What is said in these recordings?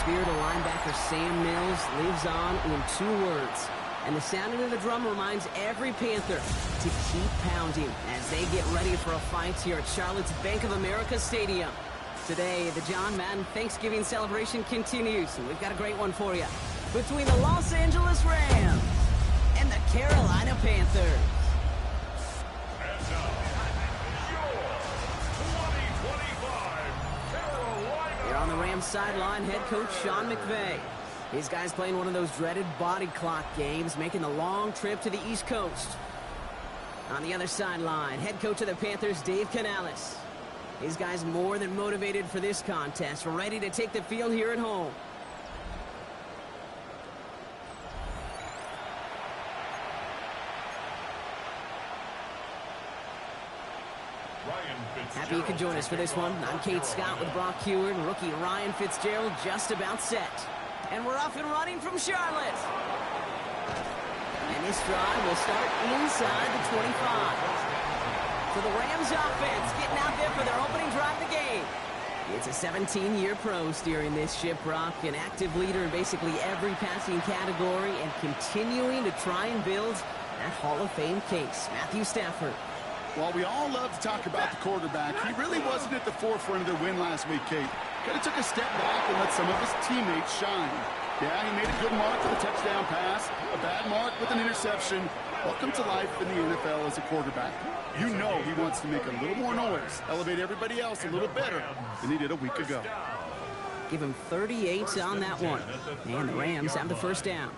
spirit of linebacker Sam Mills lives on in 2 words. And the sounding of the drum reminds every Panther to keep pounding as they get ready for a fight here at Charlotte's Bank of America Stadium. Today, the John Madden Thanksgiving celebration continues, and we've got a great one for you. Between the Los Angeles Rams and the Carolina Panthers. And now, your 2025 Carolina. Here on the Rams sideline, head coach Sean McVay. These guys playing one of those dreaded body clock games, making the long trip to the East Coast. On the other sideline, head coach of the Panthers, Dave Canales. These guys more than motivated for this contest, ready to take the field here at home. Happy you could join us for this one. I'm Kate Scott with Brock Heward, rookie Ryan Fitzgerald just about set. And we're off and running from Charlotte. And this drive will start inside the 25. So the Rams offense getting out there for their opening drive of the game. It's a 17-year pro steering this ship, Brock, an active leader in basically every passing category and continuing to try and build that Hall of Fame case. Matthew Stafford. While we all love to talk about the quarterback, he really wasn't at the forefront of their win last week, Kate. Kind of took a step back and let some of his teammates shine. Yeah, he made a good mark with a touchdown pass, a bad mark with an interception. Welcome to life in the NFL as a quarterback. You know he wants to make a little more noise, elevate everybody else a little better than he did a week ago. Give him 38 on that one. And the Rams have the first down.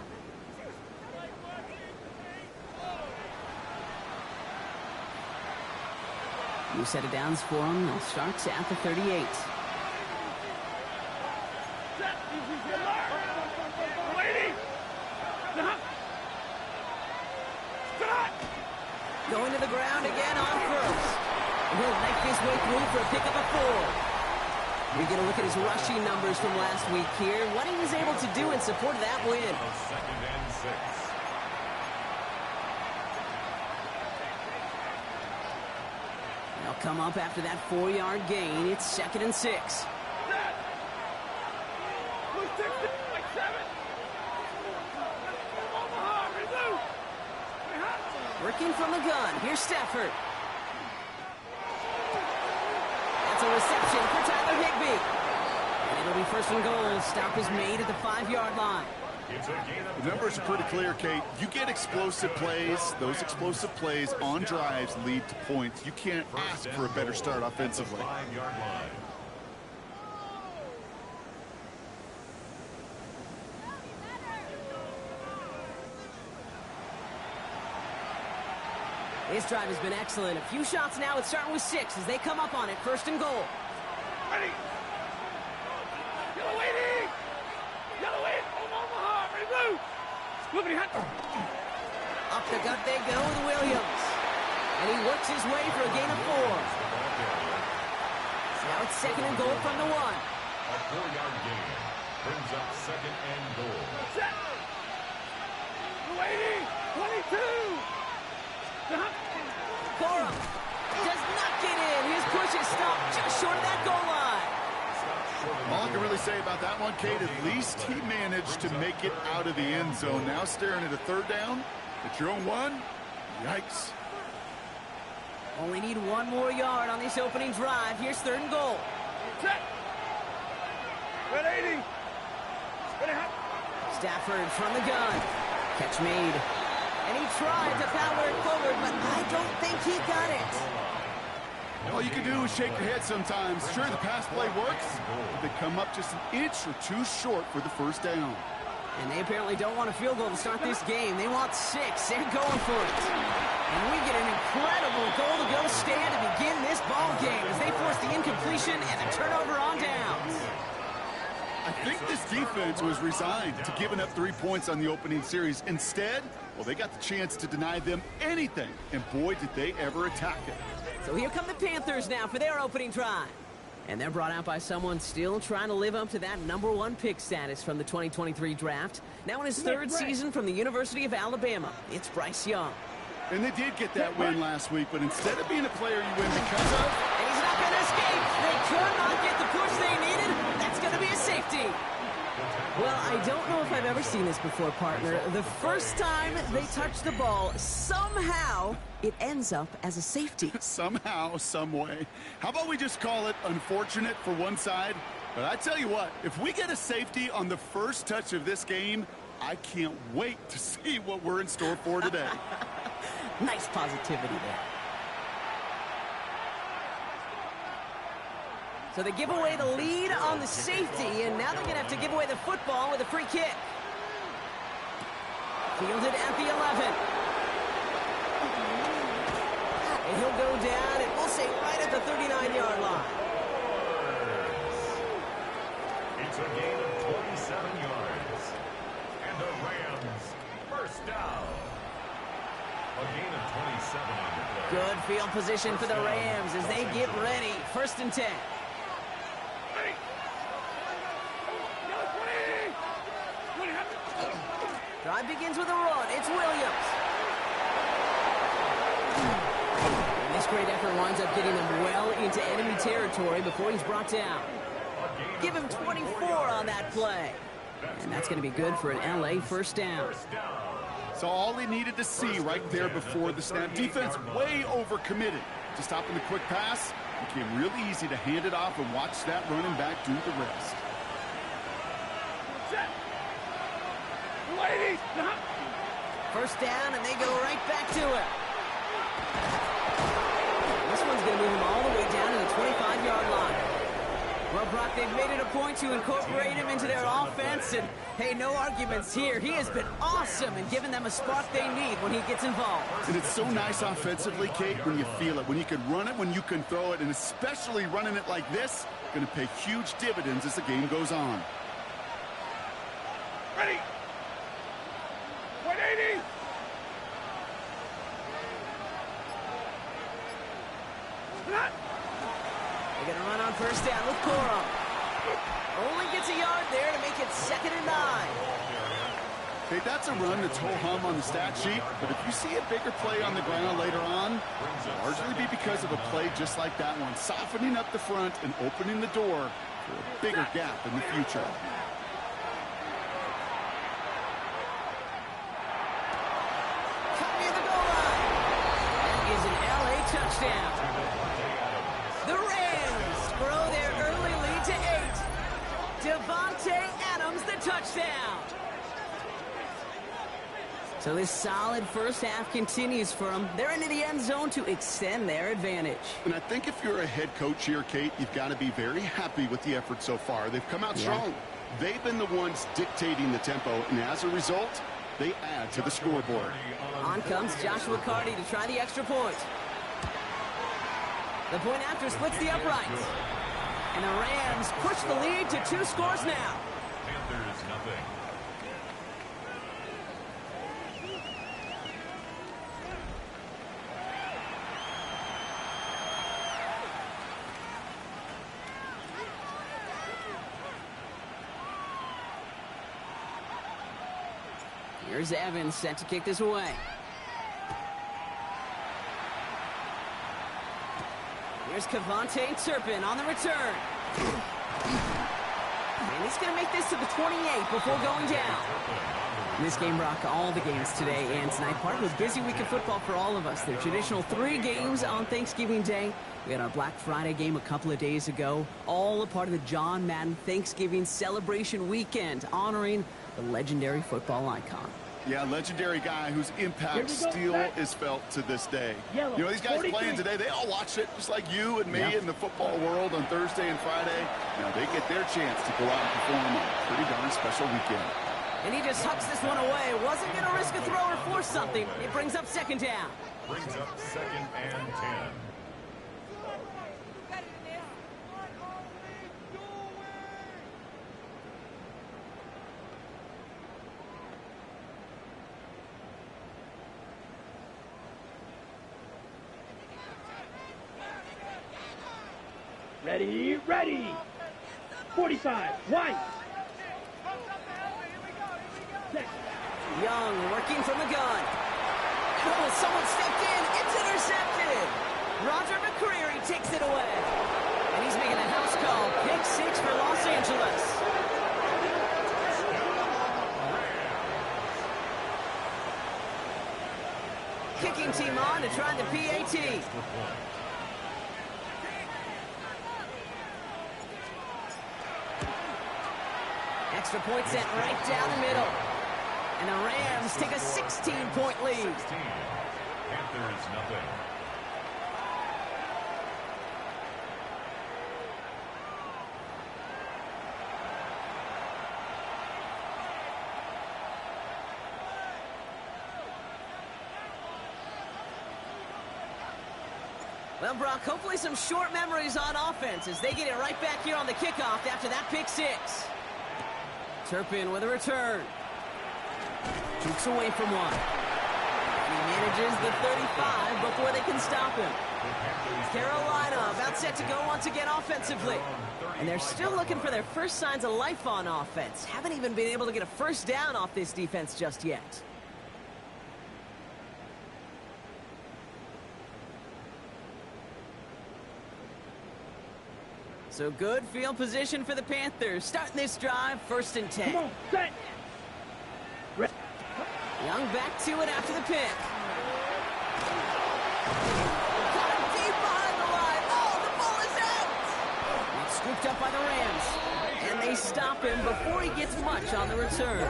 New set of downs for him. They'll start at the 38. Going to the ground again on first. And he'll make his way through for a pickup of 4. We're going to look at his rushing numbers from last week here. What he was able to do in support of that win. Second and 6. They'll come up after that 4-yard gain. It's 2nd and 6. Working from the gun. Here's Stafford. That's a reception for Tyler Higbee. And it'll be 1st and goal. Stop is made at the 5-yard line. The numbers are pretty clear, Kate. You get explosive plays. Those explosive plays on drives lead to points. You can't ask for a better start offensively. 5-yard line. This drive has been excellent. A few shots now. It's starting with 6 as they come up on it. 1st and goal. Ready. Yellow waiting. Yellow waiting. Omaha. Ready, blue. Moving hot. Up the gut they go with Williams. And he works his way for a gain of 4. So now it's 2nd and goal from the 1. A 4-yard gain brings up 2nd and goal. Set. Waiting. 22. Corum does not get in. His push is stopped just short of that goal line. All I can really say about that one, Kate, at least he managed to make it out of the end zone. Now staring at a 3rd down at your own 1. Yikes. Only need 1 more yard on this opening drive. Here's 3rd and goal. Set. Red 80. Ready, hot. Stafford from the gun. Catch made. And he tried to power it forward, but I don't think he got it. All you can do is shake your head sometimes. Sure, the pass play works, but they come up just an inch or 2 short for the 1st down. And they apparently don't want a field goal to start this game. They want 6. They're going for it. And we get an incredible goal-to-go stand to begin this ball game as they force the incompletion and the turnover on downs. I think this defense was resigned to giving up 3 points on the opening series. Instead, well, they got the chance to deny them anything, and boy, did they ever attack it. So here come the Panthers now for their opening drive. And they're brought out by someone still trying to live up to that #1 pick status from the 2023 draft. Now in his 3rd season from the University of Alabama, it's Bryce Young. And they did get that win last week, but instead of being a player you win because of... And he's not going to escape. They could not get the push they needed. That's going to be a safety. Well, I don't know if I've ever seen this before, partner. The first time they touch the ball, somehow it ends up as a safety. Somehow, some way. How about we just call it unfortunate for one side? But I tell you what, if we get a safety on the first touch of this game, I can't wait to see what we're in store for today. Nice positivity there. So they give away the lead on the safety, and now they're going to have to give away the football with a free kick. Fielded at the 11. And he'll go down, and we'll say right at the 39-yard line. It's a gain of 27 yards. And the Rams first down. A gain of 27 on the play. Good field position for the Rams as they get ready. 1st and 10. Drive begins with a run. It's Williams. And this great effort winds up getting them well into enemy territory before he's brought down. Give him 24 on that play. And that's going to be good for an LA first down. So all he needed to see right there before the snap. Defense way overcommitted. To stop in the quick pass, it became really easy to hand it off and watch that running back do the rest. Ladies, First down, and they go right back to it. This one's going to move him all the way down to the 25-yard line. Well, Brock, they've made it a point to incorporate him into their offense, and, hey, no arguments here. He has been awesome and given them a spark they need when he gets involved. And it's so nice offensively, Kate, when you feel it, when you can run it, when you can throw it, and especially running it like this, going to pay huge dividends as the game goes on. ready. 180. They're going to run on first down with Corum. Only gets a yard there to make it 2nd and 9. Hey, that's a run that's ho-hum on the stat sheet, but if you see a bigger play on the ground later on, it'll largely be because of a play just like that one, softening up the front and opening the door for a bigger gap in the future. Cut near the goal line. That is an LA touchdown. The Rams grow their early lead to 8. Devontae Adams, the touchdown. So this solid first half continues for them. They're into the end zone to extend their advantage. And I think if you're a head coach here, Kate, you've got to be very happy with the effort so far. They've come out strong. They've been the ones dictating the tempo, and as a result, they add to the scoreboard. On comes Joshua Carty to try the extra point. The point after splits the uprights. And the Rams push the lead to 2 scores now. Panthers nothing. Here's Evans set to kick this away. Here's Kevontae Turpin on the return. And he's going to make this to the 28 before going down. This game, Brock, all the games today and tonight. Part of a busy week of football for all of us. The traditional 3 games on Thanksgiving Day. We had our Black Friday game a couple of days ago. All a part of the John Madden Thanksgiving celebration weekend, honoring the legendary football icon. Yeah, legendary guy whose impact still is felt to this day. You know, these guys playing today, they all watch it just like you and me in the football world on Thursday and Friday. Now they get their chance to go out and perform on a pretty darn special weekend. And he just hucks this one away. Wasn't going to risk a throw or force something. It brings up 2nd down. Brings up 2nd and 10. Ready, ready. 45, White. Young working from the gun. Oh, someone stepped in. It's intercepted. Roger McCreary takes it away. And he's making a house call. Pick 6 for Los Angeles. on to try the PAT. Extra point sent right down the middle. And the Rams take a 16-point lead. 16. Panthers nothing. Well, Brock, hopefully some short memories on offense as they get it right back here on the kickoff after that pick six. Turpin with a return. Jukes away from one. He manages the 35 before they can stop him. Carolina about set to go once again offensively. And they're still looking for their first signs of life on offense. Haven't even been able to get a first down off this defense just yet. So good field position for the Panthers. Starting this drive, 1st and 10. Come on, set. Young back to it after the pick. Got him deep behind the line. Oh, the ball is out. It's scooped up by the Rams. And they stop him before he gets much on the return.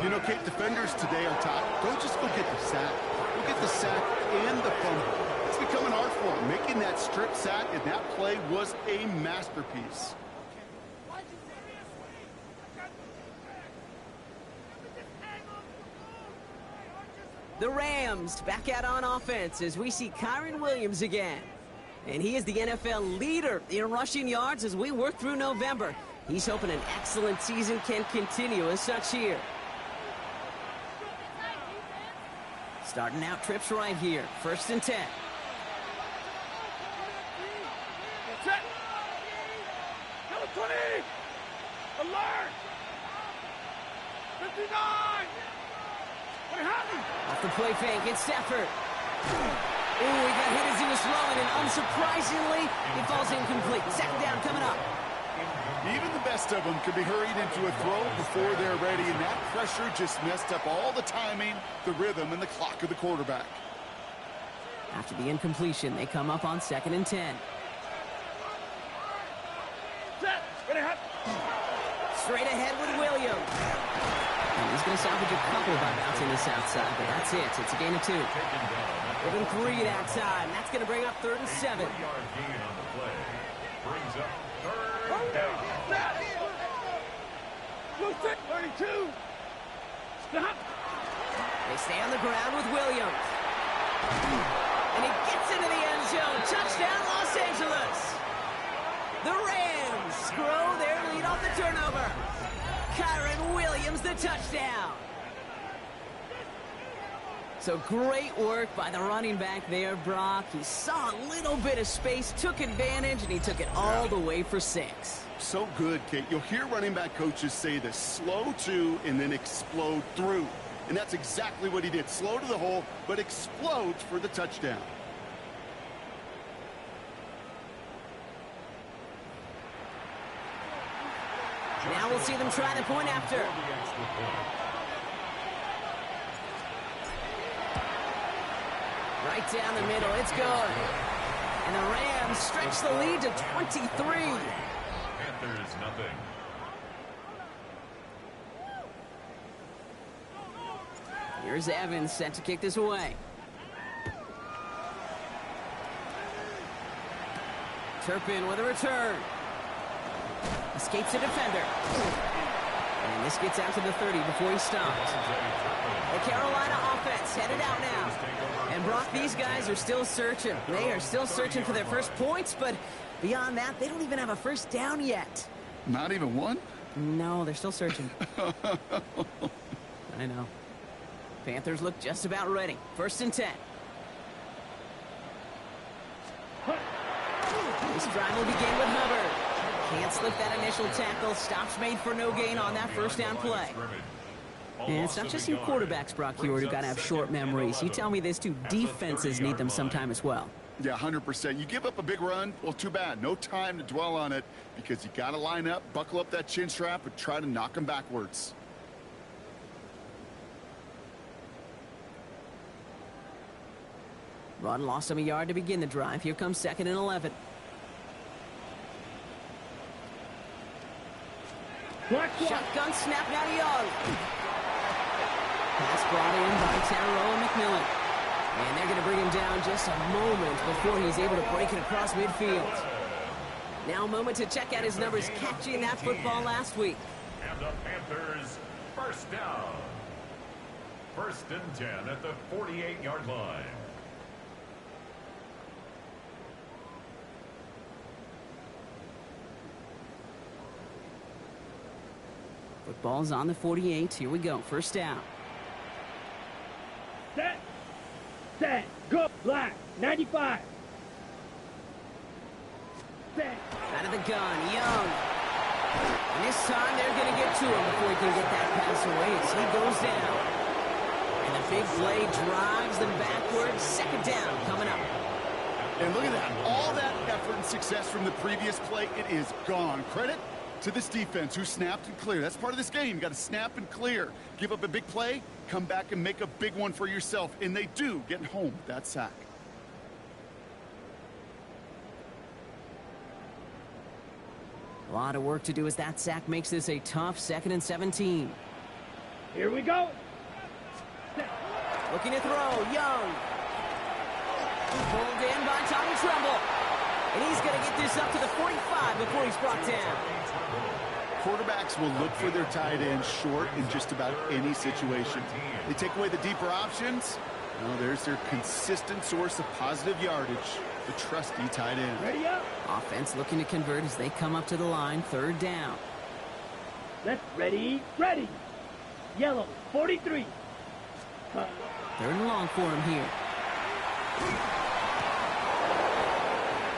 You know, Kate, defenders today are top. Don't just go get the sack. Go get the sack and the fumble. It's becoming hard for him. Making that strip sack and that play was a masterpiece. The Rams back out on offense as we see Kyren Williams again. And he is the NFL leader in rushing yards as we work through November. He's hoping an excellent season can continue as such here. Starting out trips right here. 1st and 10. Set. Number 20. Alert. 59. What happened? Off the play fake, it's Stafford. Ooh, he got hit as he was throwing, and unsurprisingly, he falls incomplete. 2nd down coming up. Even the best of them could be hurried into a throw before they're ready, and that pressure just messed up all the timing, the rhythm, and the clock of the quarterback. After the incompletion, they come up on 2nd and 10. Set. Ready, hot. Straight ahead with Williams. And he's going to salvage a couple by bouncing this outside, but that's it. It's a gain of 2. Within 3 that time. That's going to bring up 3rd and 7. 3-yard gain on the play. Brings up 3rd down. Set. Blue 32. Stop. They stay on the ground with Williams. And he gets into the end zone. Touchdown, Los Angeles. The Rams grow their lead off the turnover. Kyren Williams, the touchdown. So great work by the running back there, Brock. He saw a little bit of space, took advantage, and he took it all the way for 6. So good, Kate. You'll hear running back coaches say this: slow to and then explode through. And that's exactly what he did. Slow to the hole, but explodes for the touchdown. Now we'll see them try the point after. Right down the middle, it's good. And the Rams stretch the lead to 23. Panthers nothing. Here's Evans set to kick this away. Turpin with a return. Escapes a defender. And this gets out to the 30 before he stops. The Carolina offense headed out now. And Brock, these guys are still searching. They are still searching for their first points, but beyond that, they don't even have a first down yet. Not even one? No, they're still searching. I know. Panthers look just about ready. 1st and 10. This drive will begin with Hubbard. Can't slip that initial tackle. Stops made for no gain on that first down play. And it's not just you quarterbacks, Brock, here who got to have short memories. You tell me this too. Defenses need them sometime as well. Yeah, 100%. You give up a big run, well, too bad. No time to dwell on it because you got to line up, buckle up that chin strap, and try to knock them backwards. Run lost him a yard to begin the drive. Here comes 2nd and 11. Shotgun snap, now to Young. Pass brought in by Tanaroa McMillan. And they're going to bring him down just a moment before he's able to break it across midfield. Now a moment to check out his numbers catching that football last week. And the Panthers, first down. 1st and 10 at the 48-yard line. Football's on the 48. Here we go. 1st down. Set, go, black, 95. Set. Out of the gun, Young. And this time they're going to get to him before he can get that pass away as he goes down. And the big play drives them backwards. 2nd down coming up. And look at that. All that effort and success from the previous play, it is gone. Credit to this defense who snapped and cleared. That's part of this game. You got to snap and clear. Give up a big play, come back and make a big one for yourself. And they do, getting home with that sack. A lot of work to do as that sack makes this a tough 2nd and 17. Here we go. Looking to throw, Young. Pulled in by Tommy Tremble. And he's going to get this up to the 45 before he's brought down. Quarterbacks will look for their tight end short in just about any situation. They take away the deeper options. Well, there's their consistent source of positive yardage, the trusty tight end. Ready up. Offense looking to convert as they come up to the line. 3rd down. Let's ready. Yellow, 43. 3rd and long for him here.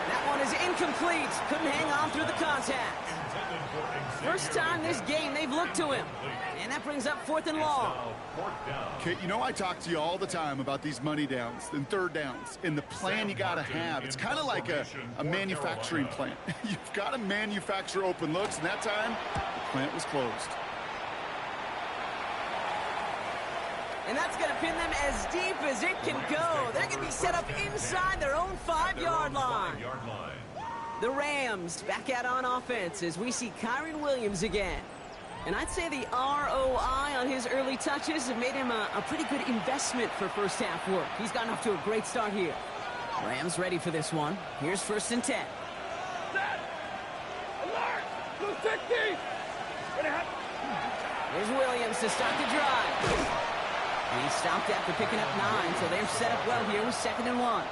That one is incomplete. Couldn't hang on through the contact. First time this game they've looked to him. And that brings up 4th and long. Kate, you know I talk to you all the time about these money downs and 3rd downs and the plan you got to have. It's kind of like a manufacturing plant. You've got to manufacture open looks, and that time the plant was closed. And that's going to pin them as deep as it can go. They're going to be set up inside their own 5-yard line. The Rams back out on offense as we see Kyron Williams again. And I'd say the ROI on his early touches have made him a pretty good investment for first half work. He's gotten off to a great start here. Rams ready for this one. Here's 1st and 10. Set. Alert. Blue 60. Here's Williams to start the drive. And he stopped after picking up 9, so they're set up well here with 2nd and 1.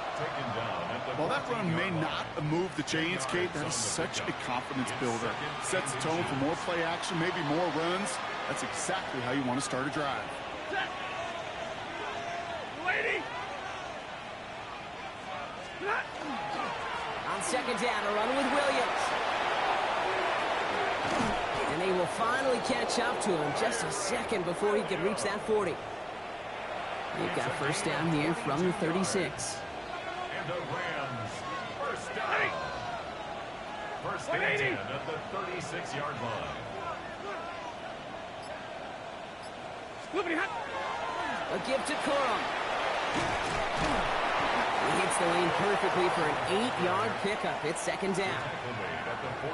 While that run may not have moved the chains, Kate, that is such a confidence builder. Sets the tone for more play action, maybe more runs. That's exactly how you want to start a drive. Set. Lady. On 2nd down, a run with Williams. And they will finally catch up to him just a second before he can reach that 40. They've got 1st down here from the 36. And the Rams, 1st down. 1st and 10 at the 36-yard line. A give to Corum. He hits the lane perfectly for an 8-yard pickup. It's 2nd down.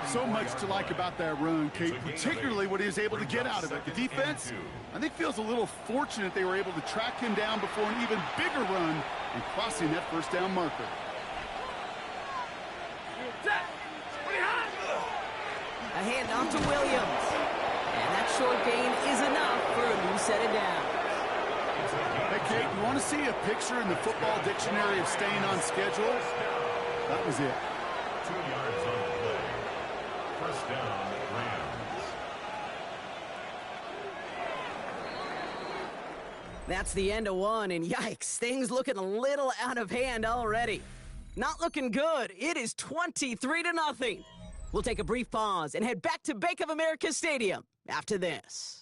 So much to like about that run, Kate, particularly what he was able to get out of it. The defense, I think, feels a little fortunate they were able to track him down before an even bigger run and crossing that 1st down marker. A handoff to Williams. And that short gain is enough for a new set of downs. Hey, Kate, you want to see a picture in the football dictionary of staying on schedule? That was it. 2 yards on the play. 1st down, Rams. That's the end of one, and yikes, things looking a little out of hand already. Not looking good. It is 23-0. We'll take a brief pause and head back to Bank of America Stadium after this.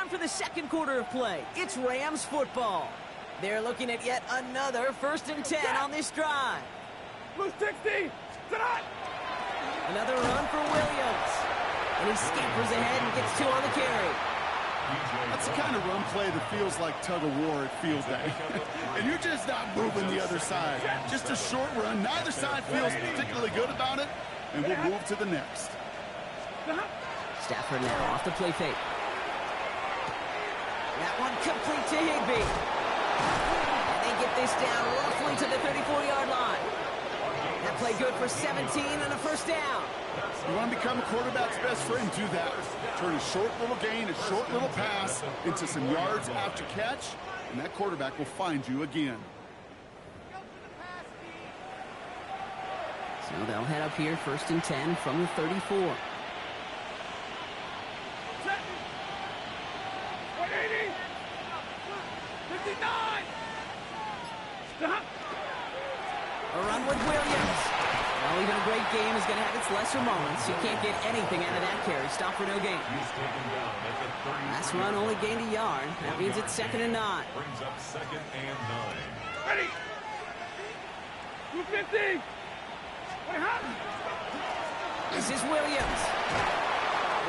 for the second quarter of play. It's Rams football. They're looking at yet another 1st and 10 on this drive. Blue 60. Tonight. Another run for Williams. And he scampers ahead and gets 2 on the carry. That's the kind of run play that feels like tug-of-war at field day. And you're just not moving the other side. Just a short run. Neither side feels particularly good about it. And we'll move to the next. Stafford now off the play fake. That one complete to Higbee. And they get this down roughly to the 34-yard line. That play good for 17 and a 1st down. You want to become a quarterback's best friend, do that. Turn a short little gain, a short little pass into some yards after catch, and that quarterback will find you again. So they'll head up here 1st and 10 from the 34. 180. A run with Williams. Well, even a great game is going to have its lesser moments. You can't get anything out of that carry. Stop for no gain. Last run only gained a yard. That means it's 2nd and 9. Brings up 2nd and 9. Ready. 250. This is Williams.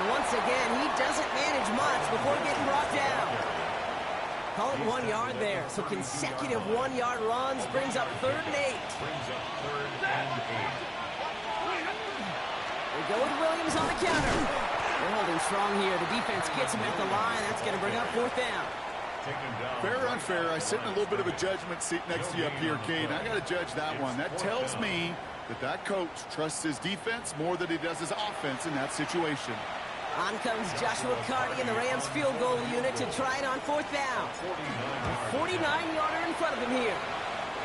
And once again, he doesn't manage much before getting brought down. Call it 1 yard there. So consecutive 1-yard runs brings up 3rd and 8. Brings up 3rd and 8. They go with Williams on the counter. They're holding strong here. The defense gets him at the line. That's going to bring up 4th down. Fair or unfair, I sit in a little bit of a judgment seat next to you up here, Cade. I got to judge that one. That tells me that coach trusts his defense more than he does his offense in that situation. On comes Joshua Carty and the Rams field goal unit to try it on 4th down. A 49-yarder in front of him here.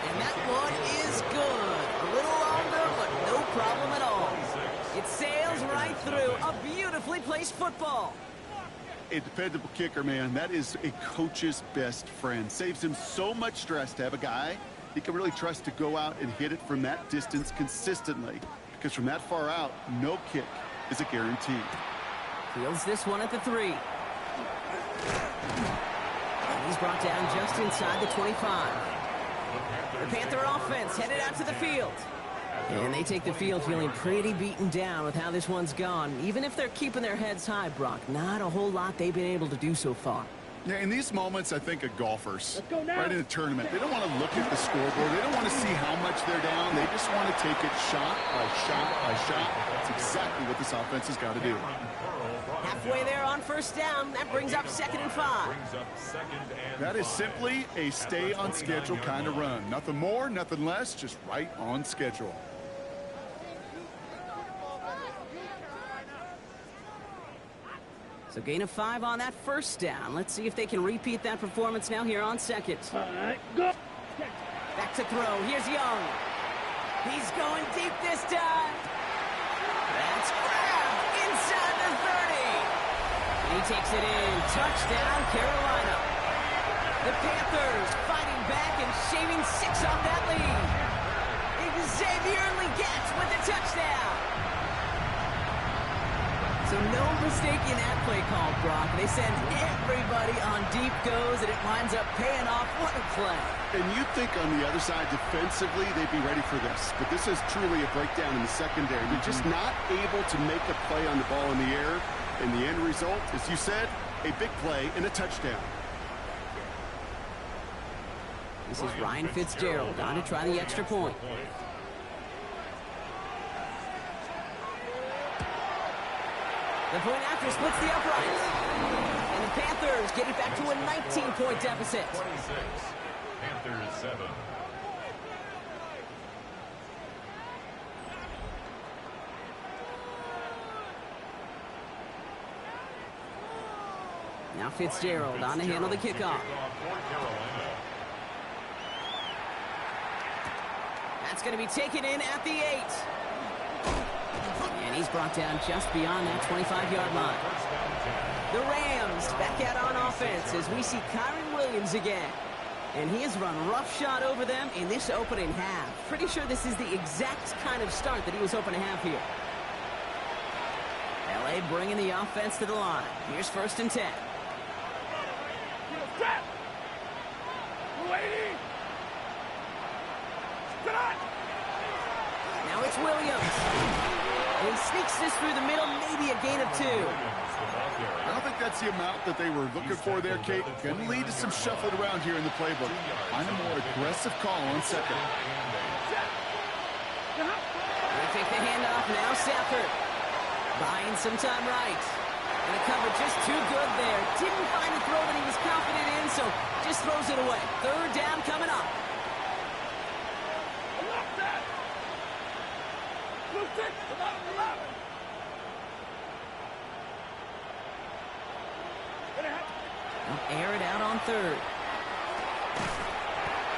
And that one is good. A little longer, but no problem at all. It sails right through. A beautifully placed football. A dependable kicker, man. That is a coach's best friend. Saves him so much stress to have a guy he can really trust to go out and hit it from that distance consistently. Because from that far out, no kick is a guarantee. Fields this one at the 3. And he's brought down just inside the 25. The Panther offense headed out to the field. And they take the field feeling pretty beaten down with how this one's gone. Even if they're keeping their heads high, Brock, not a whole lot they've been able to do so far. Yeah, in these moments, I think of golfers, right in a tournament. They don't want to look at the scoreboard. They don't want to see how much they're down. They just want to take it shot by shot by shot. That's exactly what this offense has got to do. Halfway there on 1st down. That brings up 2nd and 5. That is simply a stay on schedule kind of run. Nothing more, nothing less, just right on schedule. So gain of 5 on that 1st down. Let's see if they can repeat that performance now here on 2nd. All right, go. Back to throw. Here's Young. He's going deep this time. That's grabbed inside the 30. He takes it in. Touchdown, Carolina. The Panthers fighting back and shaving 6 off that lead. Xavier Legette with the touchdown. So no mistake in that play call, Brock. They send everybody on deep goes, and it winds up paying off. What a play. And you'd think on the other side, defensively, they'd be ready for this. But this is truly a breakdown in the secondary. They're just not able to make a play on the ball in the air. And the end result, as you said, a big play and a touchdown. This is Ryan Fitzgerald on to try the extra point. The point after splits the uprights. And the Panthers get it back to a 19-point deficit. 26. Panthers 7. Now Fitzgerald on to handle the kickoff. That's going to be taken in at the 8. And he's brought down just beyond that 25-yard line. The Rams back out on offense as we see Kyron Williams again. And he has run roughshod over them in this opening half. Pretty sure this is the exact kind of start that he was hoping to have here. L.A. bringing the offense to the line. Here's 1st and 10. waiting. Tonight. Now it's Williams. And he sneaks this through the middle, maybe a gain of 2. I don't think that's the amount that they were looking for there, Kate. Going to lead to some shuffling around here in the playbook. Find a more aggressive call on second. They take the handoff. Now Stafford. Buying some time right. And the cover just too good there. Didn't find the throw that he was confident in, so just throws it away. Third down coming up. Air it out on third.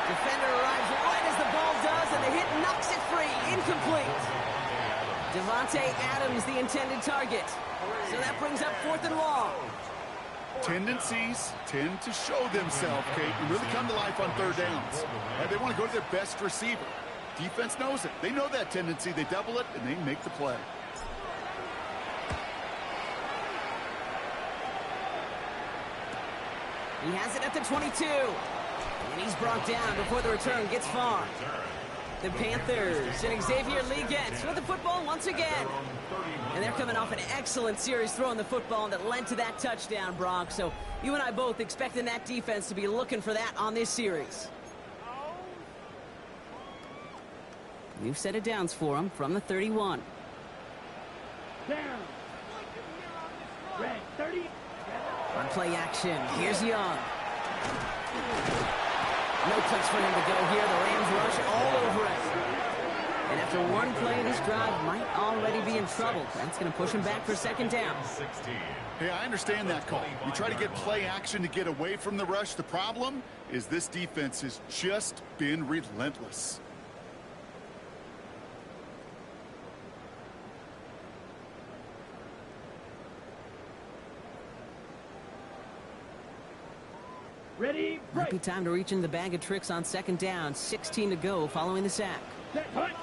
Defender arrives right as the ball does, and the hit knocks it free. Incomplete. Devontae Adams, the intended target. So that brings up 4th and long. Tendencies tend to show themselves, Kate, and really come to life on third downs. And they want to go to their best receiver. Defense knows it. They know that tendency. They double it, and they make the play. He has it at the 22. And he's brought down before the return gets far. The Panthers and Xavier Lee gets with the football once again. And they're coming off an excellent series throwing the football that led to that touchdown, Brock. So you and I both expecting that defense to be looking for that on this series. New set of downs for him from the 31. Down. Red 30. On play action, here's Young. No place for him to go here. The Rams rush all over it. And after one play of this drive, might already be in trouble. That's going to push him back for second down. Hey, I understand that call. You try to get play action to get away from the rush. The problem is this defense has just been relentless. Ready, Might be break. time to reach in the bag of tricks on second down. 16 to go following the sack. Set, punch.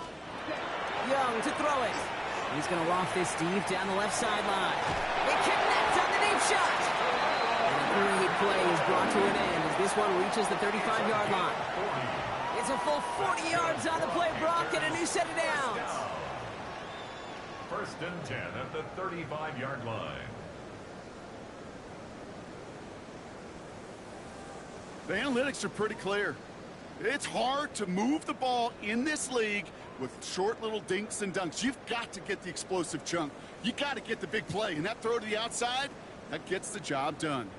Young to throw it. He's going to loft this deep down the left sideline. They connect on the deep shot. And a great play is brought to an end as this one reaches the 35-yard line. It's a full 40 yards on the play, Brock, and a new set of downs. 1st and 10 at the 35-yard line. The analytics are pretty clear. It's hard to move the ball in this league with short little dinks and dunks. You've got to get the explosive chunk. You got to get the big play. And that throw to the outside, that gets the job done.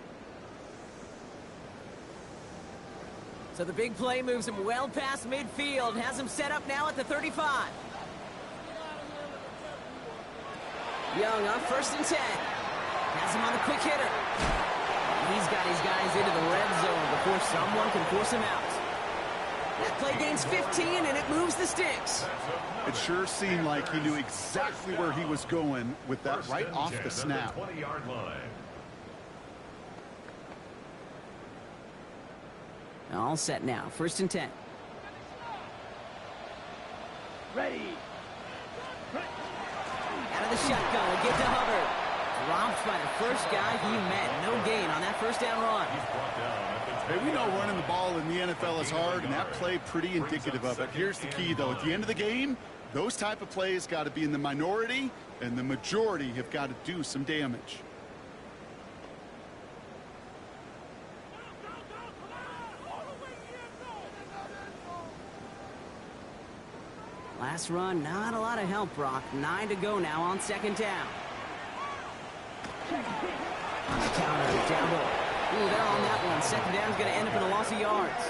So the big play moves him well past midfield. Has him set up now at the 35. Young on 1st and 10. Has him on the quick hitter. He's got his guys into the red zone before someone can force him out. That play gains 15, and it moves the sticks. It sure seemed like he knew exactly where he was going with that right off the snap. 20-yard line. All set now. 1st and 10. Ready. Out of the shotgun. We'll get to Hubbard. Dropped by the first guy he met. No gain on that first down run. Hey, we know running the ball in the NFL is hard, and that play pretty indicative of it. Here's the key, though. At the end of the game, those type of plays got to be in the minority, and the majority have got to do some damage. Last run, not a lot of help, Brock. 9 to go now on second down. On the counter, down ball. Ooh, they're on that one. Second down's going to end up in a loss of yards.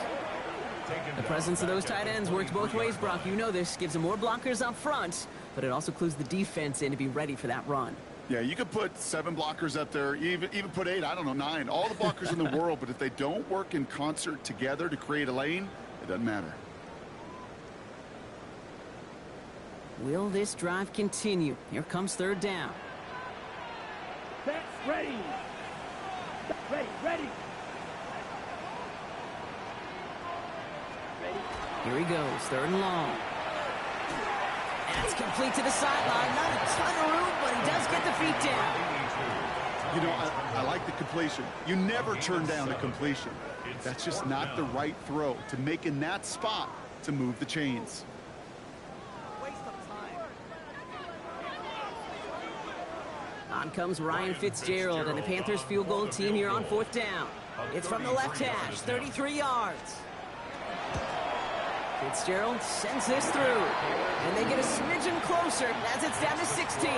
The presence of those tight ends works both ways, Brock. You know this. Gives them more blockers up front, but it also clues the defense in to be ready for that run. Yeah, you could put 7 blockers up there, even put 8, I don't know, 9. All the blockers in the world, but if they don't work in concert together to create a lane, it doesn't matter. Will this drive continue? Here comes third down. Set, ready. Ready, ready. Ready. Here he goes, 3rd and long. And it's complete to the sideline. Not a ton of room, but he does get the feet down. You know, I like the completion. You never turn down a completion. That's just not the right throw to make in that spot to move the chains. On comes Ryan Fitzgerald and the Panthers field goal team here on 4th down. It's from the left hash, 33 yards. Fitzgerald sends this through, and they get a smidgen closer as it's down to 16.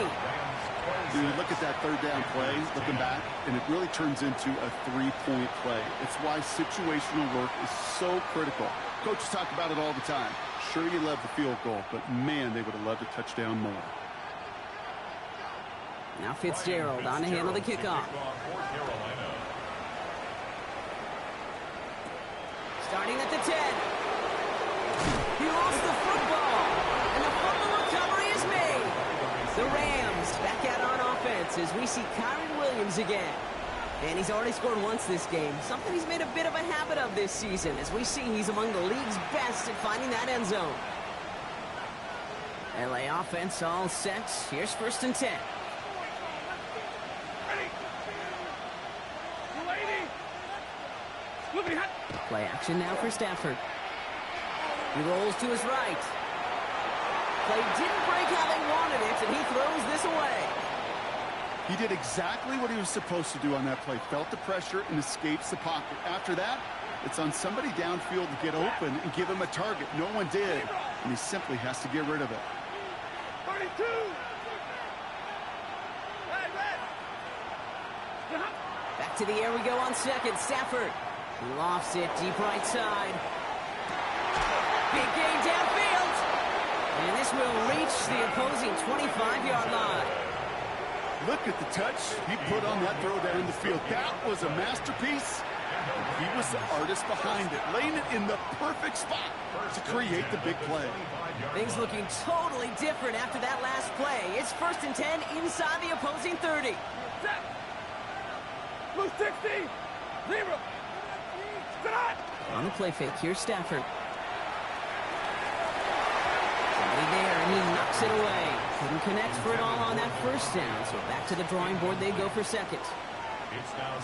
Dude, look at that 3rd down play, looking back, and it really turns into a 3-point play. It's why situational work is so critical. Coaches talk about it all the time. Sure, you love the field goal, but man, they would have loved a touchdown more. Now Fitzgerald on to handle the kickoff. Starting at the 10. He lost the football, and the fumble recovery is made. The Rams back out on offense as we see Kyron Williams again. And he's already scored once this game, something he's made a bit of a habit of this season. As we see, he's among the league's best at finding that end zone. LA offense all set. Here's 1st and 10. Play action now for Stafford. He rolls to his right. Play didn't break how they wanted it, and he throws this away. He did exactly what he was supposed to do on that play. Felt the pressure and escapes the pocket. After that, it's on somebody downfield to get open and give him a target. No one did, and he simply has to get rid of it. 32. Back to the air we go on 2nd. Stafford. He lofts it deep right side. Big gain downfield. And this will reach the opposing 25-yard line. Look at the touch he put on that throw down the field. That was a masterpiece. He was the artist behind it, laying it in the perfect spot to create the big play. Things looking totally different after that last play. It's 1st and 10 inside the opposing 30. Blue 60. 0. On the play fake, here's Stafford. Somebody there, and he knocks it away. Couldn't connect for it all on that 1st down, so back to the drawing board they go for 2nd.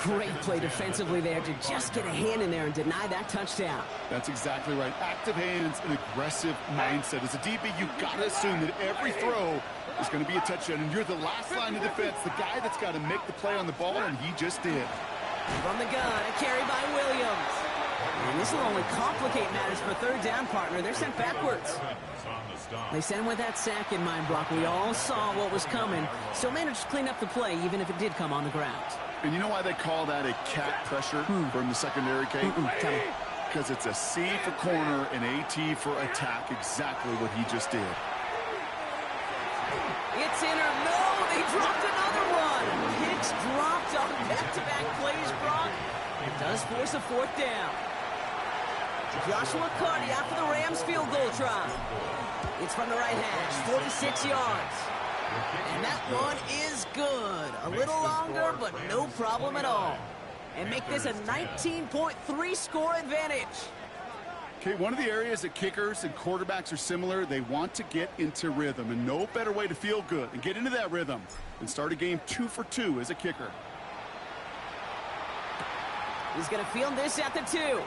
Great play defensively there to just get a hand in there and deny that touchdown. That's exactly right. Active hands and aggressive mindset. As a DB, you've got to assume that every throw is going to be a touchdown, and you're the last line of defense, the guy that's got to make the play on the ball, and he just did. From the gun, a carry by Williams. And this will only complicate matters for 3rd down, partner. They're sent backwards. They send with that sack in mind, Brock. We all saw what was coming. Still managed to clean up the play, even if it did come on the ground. And you know why they call that a cat pressure from the secondary, Kate? Tell me. Because it's a C for corner and AT for attack. Exactly what he just did. It's in or no, they dropped another one. Hicks dropped on back-to-back plays, Brock. It does force a 4th down. Joshua Carty after the Rams field goal try. It's from the right hash, 46 yards. And that one is good. A little longer, but no problem at all. And make this a 19.3 score advantage. Okay, one of the areas that kickers and quarterbacks are similar, they want to get into rhythm, and no better way to feel good and get into that rhythm than start a game 2 for 2 as a kicker. He's going to field this at the 2.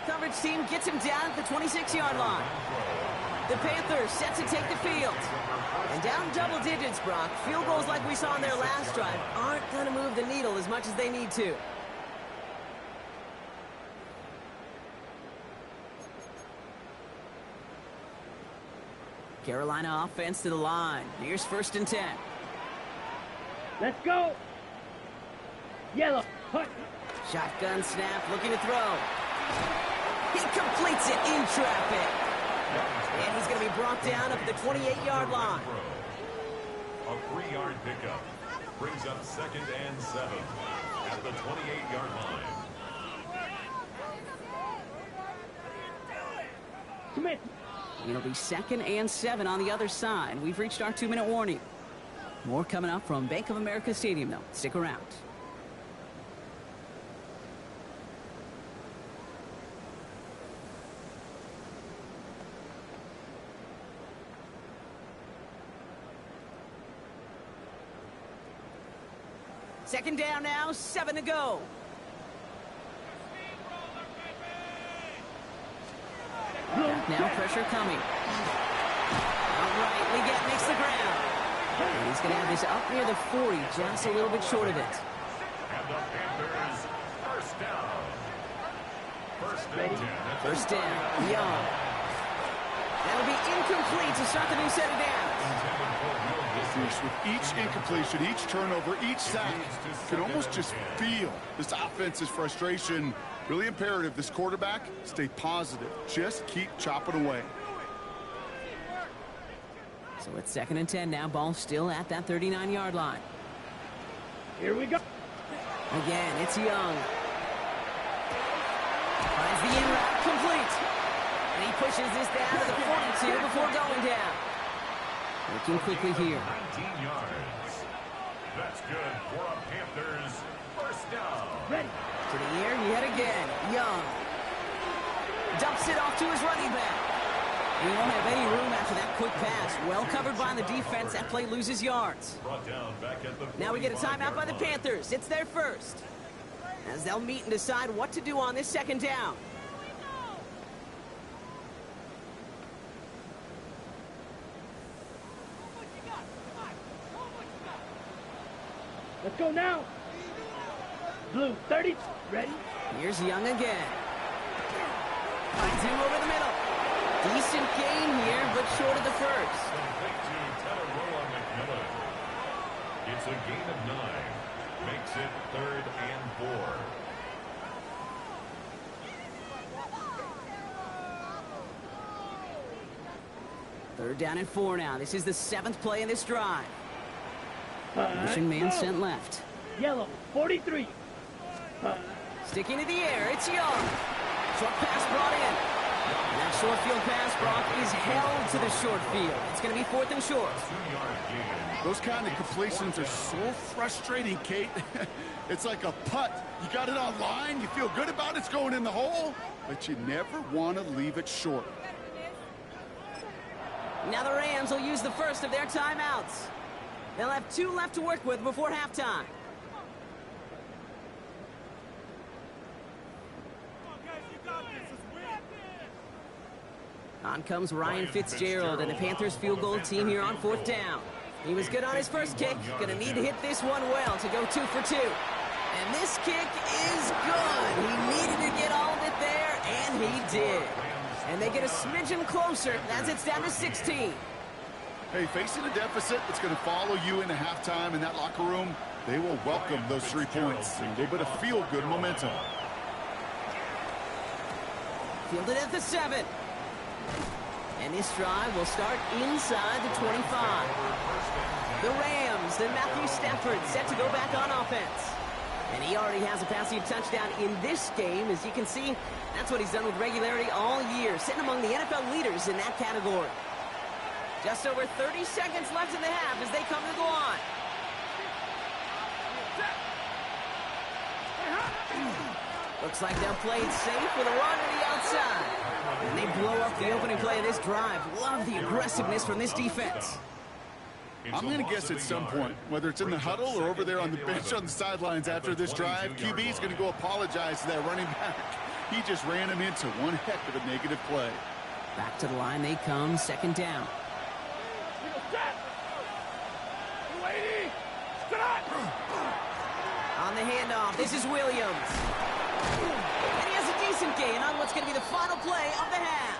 Coverage team gets him down at the 26-yard line. The Panthers set to take the field. And down double digits, Brock. Field goals like we saw in their last drive aren't going to move the needle as much as they need to. Carolina offense to the line. Here's 1st and 10. Let's go. Yellow. Hut. Shotgun snap, looking to throw. He completes it in traffic. And he's going to be brought down up at the 28-yard line. A 3-yard pickup brings up 2nd and 7 at the 28-yard line. Commit. It'll be 2nd and 7 on the other side. We've reached our 2-minute warning. More coming up from Bank of America Stadium, though. Stick around. Second down now, 7 to go. Now pressure coming. Outright, Leggett makes the ground. And he's going to have this up near the 40, just a little bit short of it. And the Panthers, first down. First down, Young. That'll be incomplete to start the new set of downs. With each incompletion, each turnover, each sack, you can almost just feel this offense's frustration. Really imperative this quarterback stay positive. Just keep chopping away. So it's 2nd and 10 now. Ball still at that 39-yard line. Here we go. Again, it's Young. Finds the in route complete. And he pushes this down to the 42 before going down. Looking quickly here. 19 yards. That's good for a Panthers first down. Ready. To the air yet again. Young. Dumps it off to his running back. He won't have any room after that quick pass. Well covered by the defense. That play loses yards. Brought down back at the Now we get a timeout by the Panthers. It's their first. As they'll meet and decide what to do on this second down. Let's go now. Blue, 30. Ready? Here's Young again. Finds him over the middle. Decent gain here, but short of the first. It's a gain of 9. Makes it 3rd and 4. Third down and 4 now. This is the 7th play in this drive. Mission man sent left. Yellow, 43. Sticking to the air, it's Young. Short pass brought in. And that short field pass, Brock, is held to the short field. It's going to be 4th and short. 2-yard gain. Those kind of completions are so frustrating, Kate. It's like a putt. You got it on line, you feel good about it's going in the hole, but you never want to leave it short. Now the Rams will use the first of their timeouts. They'll have 2 left to work with before halftime. On comes Ryan Fitzgerald and the Panthers field goal team here on 4th down. He was good on his first kick. Going to need to hit this one well to go 2 for 2. And this kick is good. He needed to get all of it there, and he did. And they get a smidgen closer as it's down to 16. Hey, facing a deficit that's going to follow you into halftime in that locker room, they will welcome those 3 points and a little bit of feel-good momentum. Fielded at the 7. And this drive will start inside the 25. The Rams and Matthew Stafford set to go back on offense. And he already has a passing touchdown in this game. As you can see, that's what he's done with regularity all year, sitting among the NFL leaders in that category. Just over 30 seconds left in the half as they come to the line. Looks like they'll play it safe with a run to the outside. And they blow up the opening play of this drive. Love the aggressiveness from this defense. I'm going to guess at some point, whether it's in the huddle or over there on the bench on the sidelines after this drive, QB is going to go apologize to that running back. He just ran him into one heck of a negative play. Back to the line they come, 2nd down. On the handoff, this is Williams. And he has a decent gain on what's going to be the final play of the half.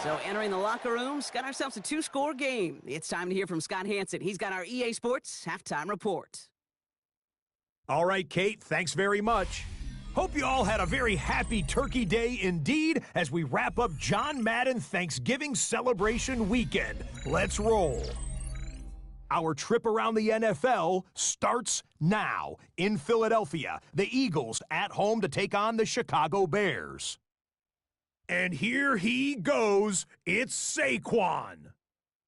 So entering the locker rooms, got ourselves a 2-score game. It's time to hear from Scott Hansen. He's got our EA Sports halftime report. All right, Kate, thanks very much. Hope you all had a very happy Turkey Day indeed as we wrap up John Madden Thanksgiving celebration weekend. Let's roll. Our trip around the NFL starts now. In Philadelphia, the Eagles at home to take on the Chicago Bears. And here he goes. It's Saquon.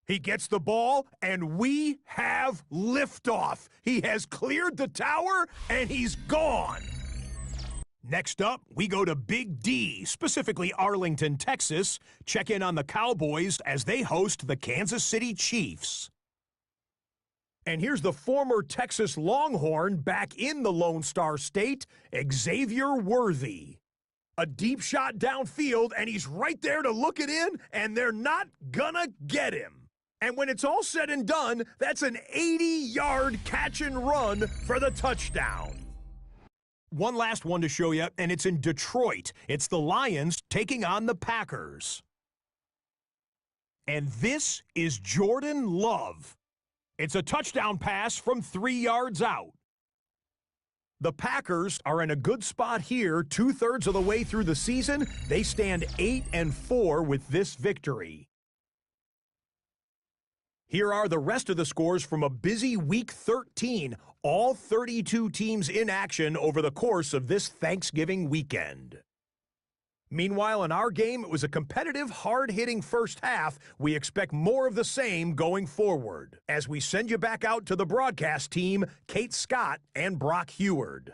He gets the ball, and we have liftoff. He has cleared the tower, and he's gone. Next up, we go to Big D, specifically Arlington, Texas, check in on the Cowboys as they host the Kansas City Chiefs. And here's the former Texas Longhorn back in the Lone Star State, Xavier Worthy. A deep shot downfield, and he's right there to look it in, and they're not gonna get him. And when it's all said and done, that's an 80-yard catch and run for the touchdown. One last one to show you, and it's in Detroit. It's the Lions taking on the Packers. And this is Jordan Love. It's a touchdown pass from 3 yards out. The Packers are in a good spot here, 2/3 of the way through the season. They stand 8-4 with this victory. Here are the rest of the scores from a busy Week 13. All 32 teams in action over the course of this Thanksgiving weekend. Meanwhile, in our game, it was a competitive, hard-hitting first half. We expect more of the same going forward as we send you back out to the broadcast team, Kate Scott and Brock Heward.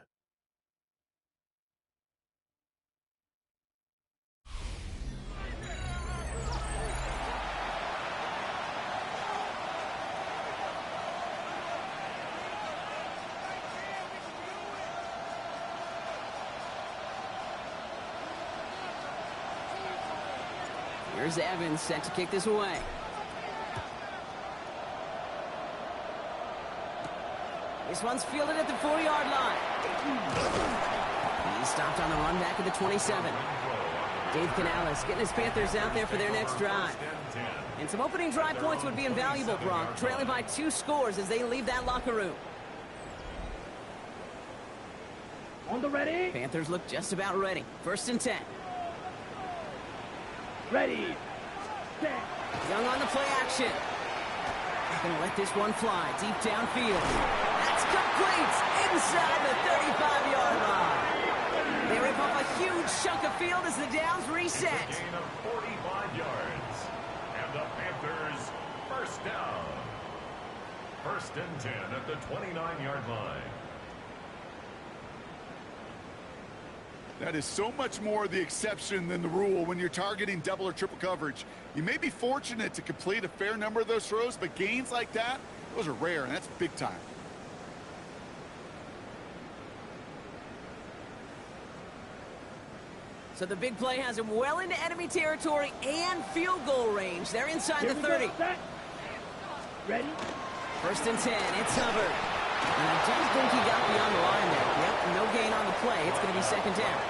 Here's Evans set to kick this away. This one's fielded at the 4-yard line. He's stopped on the run back at the 27. Dave Canales getting his Panthers out there for their next drive. And some opening drive points would be invaluable, Brock, trailing by 2 scores as they leave that locker room. On the ready. Panthers look just about ready. 1st and 10. Ready. Set. Young on the play action. Gonna let this one fly deep downfield. That's complete inside the 35-yard line. They rip off a huge chunk of field as the downs reset. It's a gain of 45 yards. And the Panthers first down. 1st and 10 at the 29-yard line. That is so much more the exception than the rule when you're targeting double or triple coverage. You may be fortunate to complete a fair number of those throws, but gains like that, those are rare, and that's big time. So the big play has him well into enemy territory and field goal range. They're inside the 30. Ready. 1st and 10. It's Hubbard. And I don't think he got beyond the line there. Yep, no gain on the play. It's going to be 2nd down.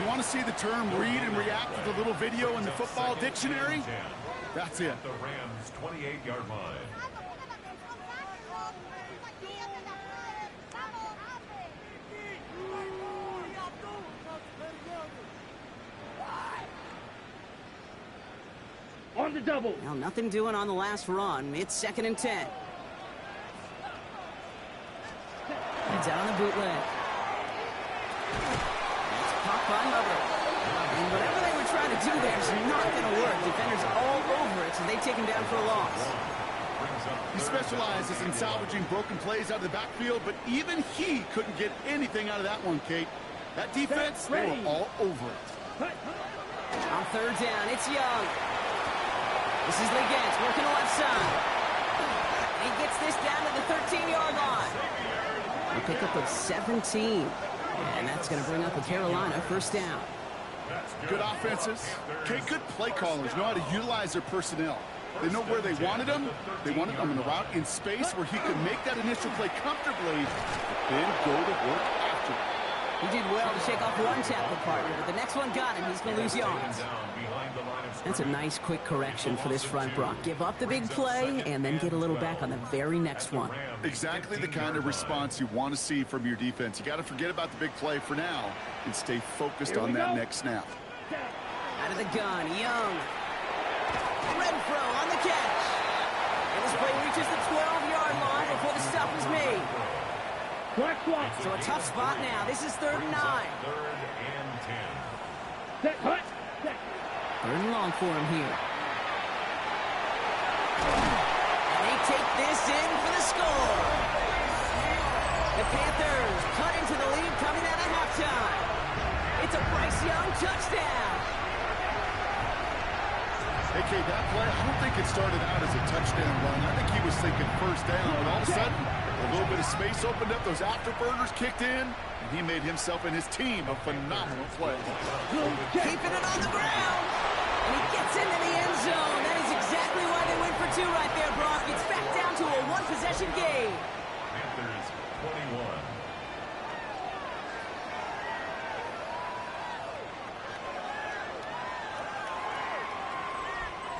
You want to see the term read and react with a little video in the football dictionary? That's it. The Rams' 28-yard line. On the double. Well, nothing doing on the last run. It's 2nd and 10. He's out on the bootleg. That's caught by Hubbard. And whatever they were trying to do there is not going to work. Defenders all over it, so they take him down for a loss. He specializes in salvaging broken plays out of the backfield, but even he couldn't get anything out of that one, Kate. That defense, they were all over it. On 3rd down, it's Young. This is Legette working the left side. He gets this down to the 13-yard line. A pickup of 17. And that's going to bring up a Carolina 1st down. Good offenses. Okay, good play callers know how to utilize their personnel. They know where they wanted them. They wanted them in the route in space where he could make that initial play comfortably, but then go to work after it. He did well to shake off one tackle partner, but the next one got him. He's going to lose yards. That's a nice quick correction for this front, Brock. Give up the big play and then get a little back on the very next one. Exactly the kind of response you want to see from your defense. You got to forget about the big play for now and stay focused on that next snap. Out of the gun, Young. Renfro on the catch. And this play reaches the 12-yard line before the stop is made. So a tough spot now. This is 3rd and 9. 3rd and 10. 3rd and long for him here. And they take this in for the score. The Panthers cut into the lead coming out of halftime. It's a Bryce Young touchdown. Okay, that play, I don't think it started out as a touchdown run. I think he was thinking first down, but all of a sudden, a little bit of space opened up, those afterburners kicked in, and he made himself and his team a phenomenal play. Keeping it on the ground, and he gets into the end zone. That is exactly why they went for two right there, Brock. It's back down to a one-possession game. Panthers 21.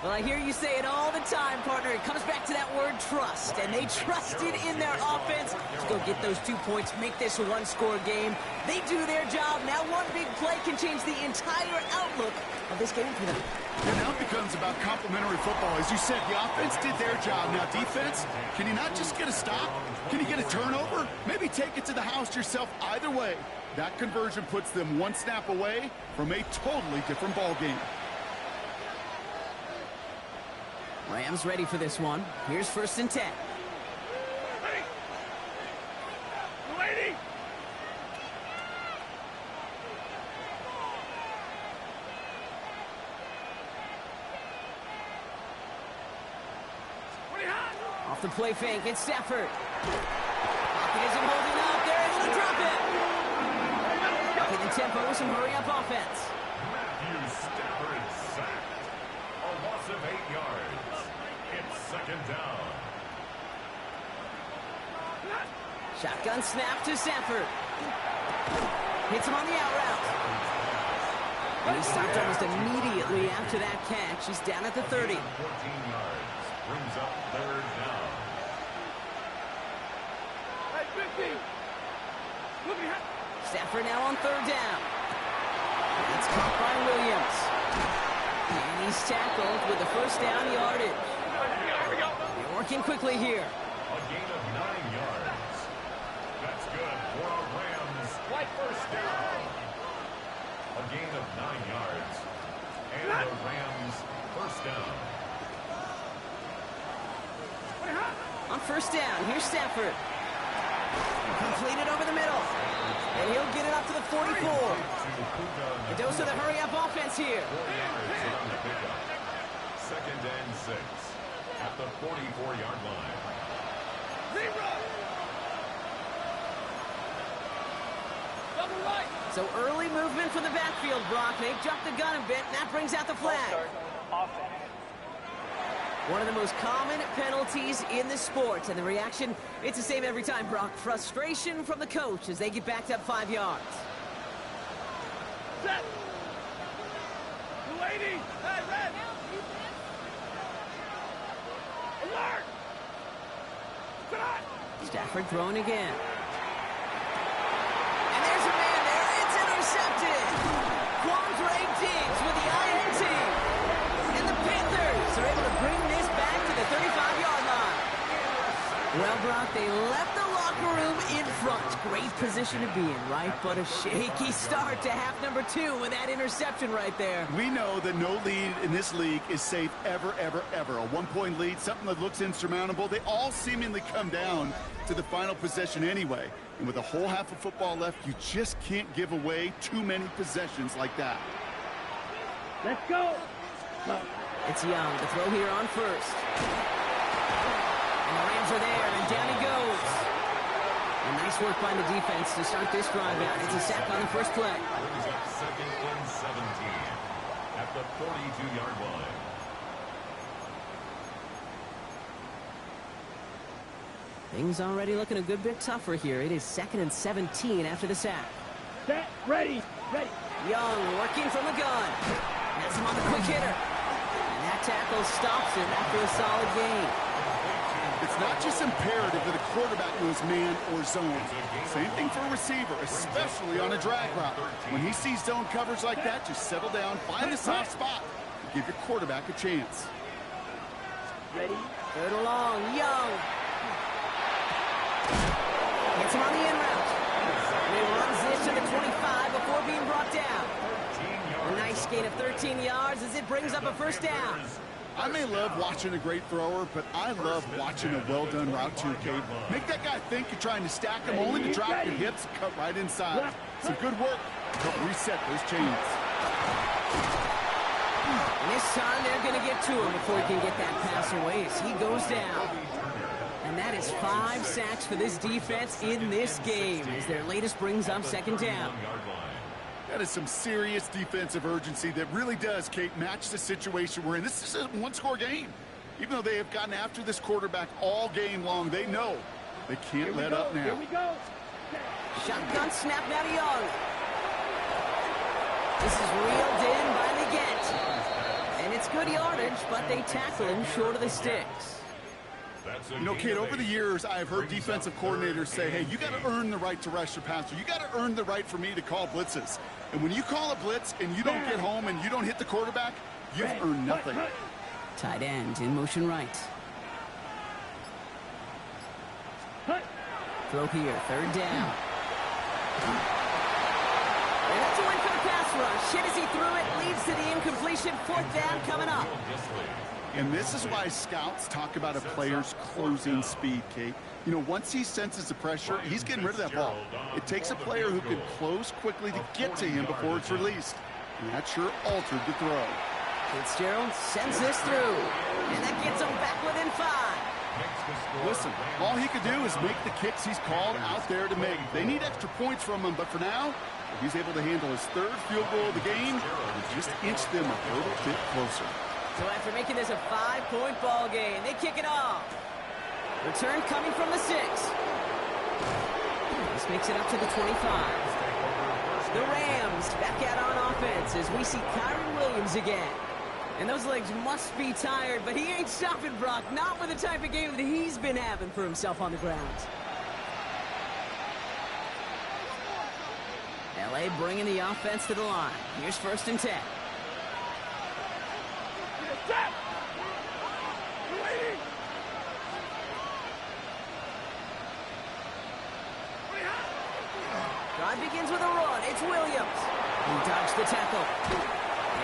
Well, I hear you say it all the time, partner. It comes back to that word trust, and they trusted in their offense to go get those 2 points, make this a one-score game. They do their job. Now one big play can change the entire outlook of this game for them. And now it becomes about complementary football. As you said, the offense did their job. Now defense, can you not just get a stop? Can you get a turnover? Maybe take it to the house yourself. Either way, that conversion puts them one snap away from a totally different ball game. Rams ready for this one. Here's 1st and 10. Ready. Lady. Off the play fake, it's Stafford. Pocket isn't holding up. They're able to drop it. Getting tempo with some hurry-up offense. Matthew Stafford sacked. A loss of 8 yards. It's 2nd down. Shotgun snap to Stafford. Hits him on the out route. And he stopped almost immediately after that catch. He's down at the 30. 14 yards. Brings up 3rd down. Hey, 50. Look at Stafford now on 3rd down. It's caught by Williams. And he's tackled with the 1st down yardage. They're working quickly here. A gain of 9 yards. That's good for a Rams. 1st down. A gain of 9 yards. And the Rams 1st down. On 1st down, here's Stafford. Completed over the middle. And he'll get it up to the 44. A dose of the hurry-up offense here. 4 yards on the pickup. 2nd and 6 at the 44-yard line. Double right. So early movement for the backfield, Brock. They jumped the gun a bit, and that brings out the flag. One of the most common penalties in the sport, and the reaction, it's the same every time, Brock. Frustration from the coach as they get backed up 5 yards. Set. 280. Hey, red. Alert. Stafford throwing again. And there's a man there. It's intercepted. Quandre Diggs with the INT. And the Panthers are able to bring this back to the 35-yard line. Well, Brock, they left the locker room in front. Great position to be in, right? But a shaky start to half number 2 with that interception right there. We know that no lead in this league is safe ever, ever, ever. A 1-point lead, something that looks insurmountable. They all seemingly come down to the final possession anyway. And with a whole half of football left, you just can't give away too many possessions like that. Let's go. It's Young, the throw here on 1st. And the Rams are there, and down he goes. And nice work by the defense to start this drive out. It's a sack on the 1st play. Brings up 2nd and 17 at the 42-yard line. Things already looking a good bit tougher here. It is 2nd and 17 after the sack. Set. Ready. Ready. Young working from the gun. That's him on the quick hitter. And that tackle stops him after a solid gain. It's not just imperative that a quarterback knows man or zone. Same thing for a receiver, especially on a drag route. When he sees zone coverage like that, just settle down, find a soft spot, and give your quarterback a chance. Ready. Third along, Young. Hits him on the in route. And he runs this to the 25 before being brought down. A nice gain of 13 yards as it brings up a 1st down. I may love watching a great thrower, but I love watching a well-done route too, Kate. Make that guy think you're trying to stack him only to drop your hips and cut right inside. Some good work to help reset those chains. And this time they're going to get to him before he can get that pass pass away as he goes down. And that is 5 sacks for this defense in this game as their latest brings up second down. That is some serious defensive urgency that really does, Kate, match the situation we're in. This is a one-score game. Even though they have gotten after this quarterback all game long, they know they can't let up now. Here we go. Shotgun snap now to Young. This is reeled in by Leggett. And it's good yardage, but they tackle him short of the sticks. You know, Kate, over the years, I've heard defensive coordinators say, hey, you got to earn the right to rush your passer. You got to earn the right for me to call blitzes. And when you call a blitz and you don't get home and you don't hit the quarterback, you've earned nothing. Tight end in motion right. Throw here, third down. And that's a win for the pass rush. Hit as he threw it, leads to the incompletion. Fourth down coming up. And this is why scouts talk about a player's closing speed, Kate. You know, once he senses the pressure, he's getting rid of that ball. It takes a player who can close quickly to get to him before it's released. And that sure altered the throw. Fitzgerald sends this through. And that gets him back within 5. Listen, all he could do is make the kicks he's called out there to make. They need extra points from him, but for now, if he's able to handle his 3rd field goal of the game, he just inched them a little bit closer. So after making this a 5-point ball game, they kick it off. Return coming from the 6. This makes it up to the 25. The Rams back out on offense as we see Kyron Williams again. And those legs must be tired, but he ain't stopping, Brock. Not with the type of game that he's been having for himself on the ground. L.A. bringing the offense to the line. Here's 1st and 10. Drive begins with a run. It's Williams. He dodged the tackle.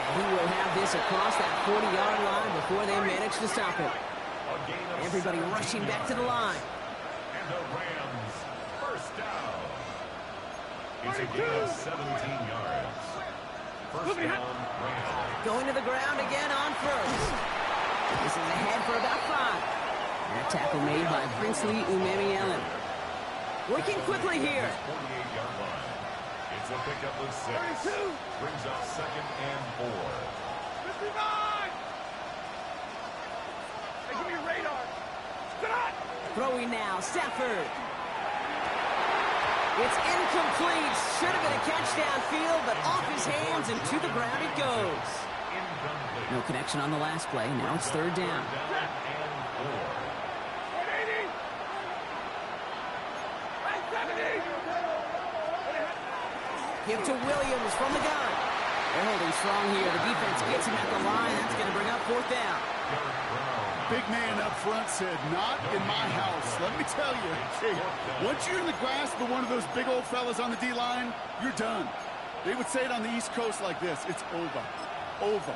And he will have this across that 40-yard line before they manage to stop him. Everybody rushing back to the line. And the Rams, first down. It's a gain of 17 yards. First down, Rams. Going to the ground again on 1st. This is ahead for about 5. That tackle made by Princely Umemi-Ellen. Working quickly here. 48-yard line. It's a pickup of 6. 32. Brings up 2nd and 4. 59. Hey, give me your radar. Throwing now, Stafford. It's incomplete. Should have been a catch downfield, but off his hands and to the ground it goes. No connection on the last play. Now it's 3rd down. Give to Williams from the gun. They're holding strong here. The defense gets him at the line. That's going to bring up 4th down. Big man up front said, not in my house. Let me tell you, hey, once you're in the grasp of one of those big old fellas on the D-line, you're done. They would say it on the East Coast like this. It's over. Over.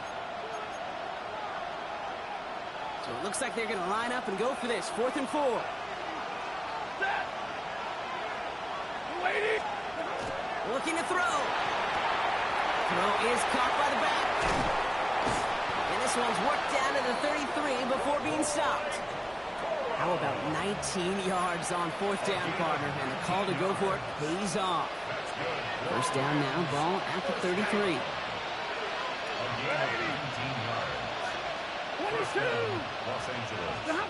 So it looks like they're going to line up and go for this. 4th and 4. Waiting. Looking to throw. Throw is caught by the back. And this one's worked down to the 33 before being stopped. How about 19 yards on 4th down, partner? And the call to go for it pays off. First down now, ball at the 33. Los Angeles.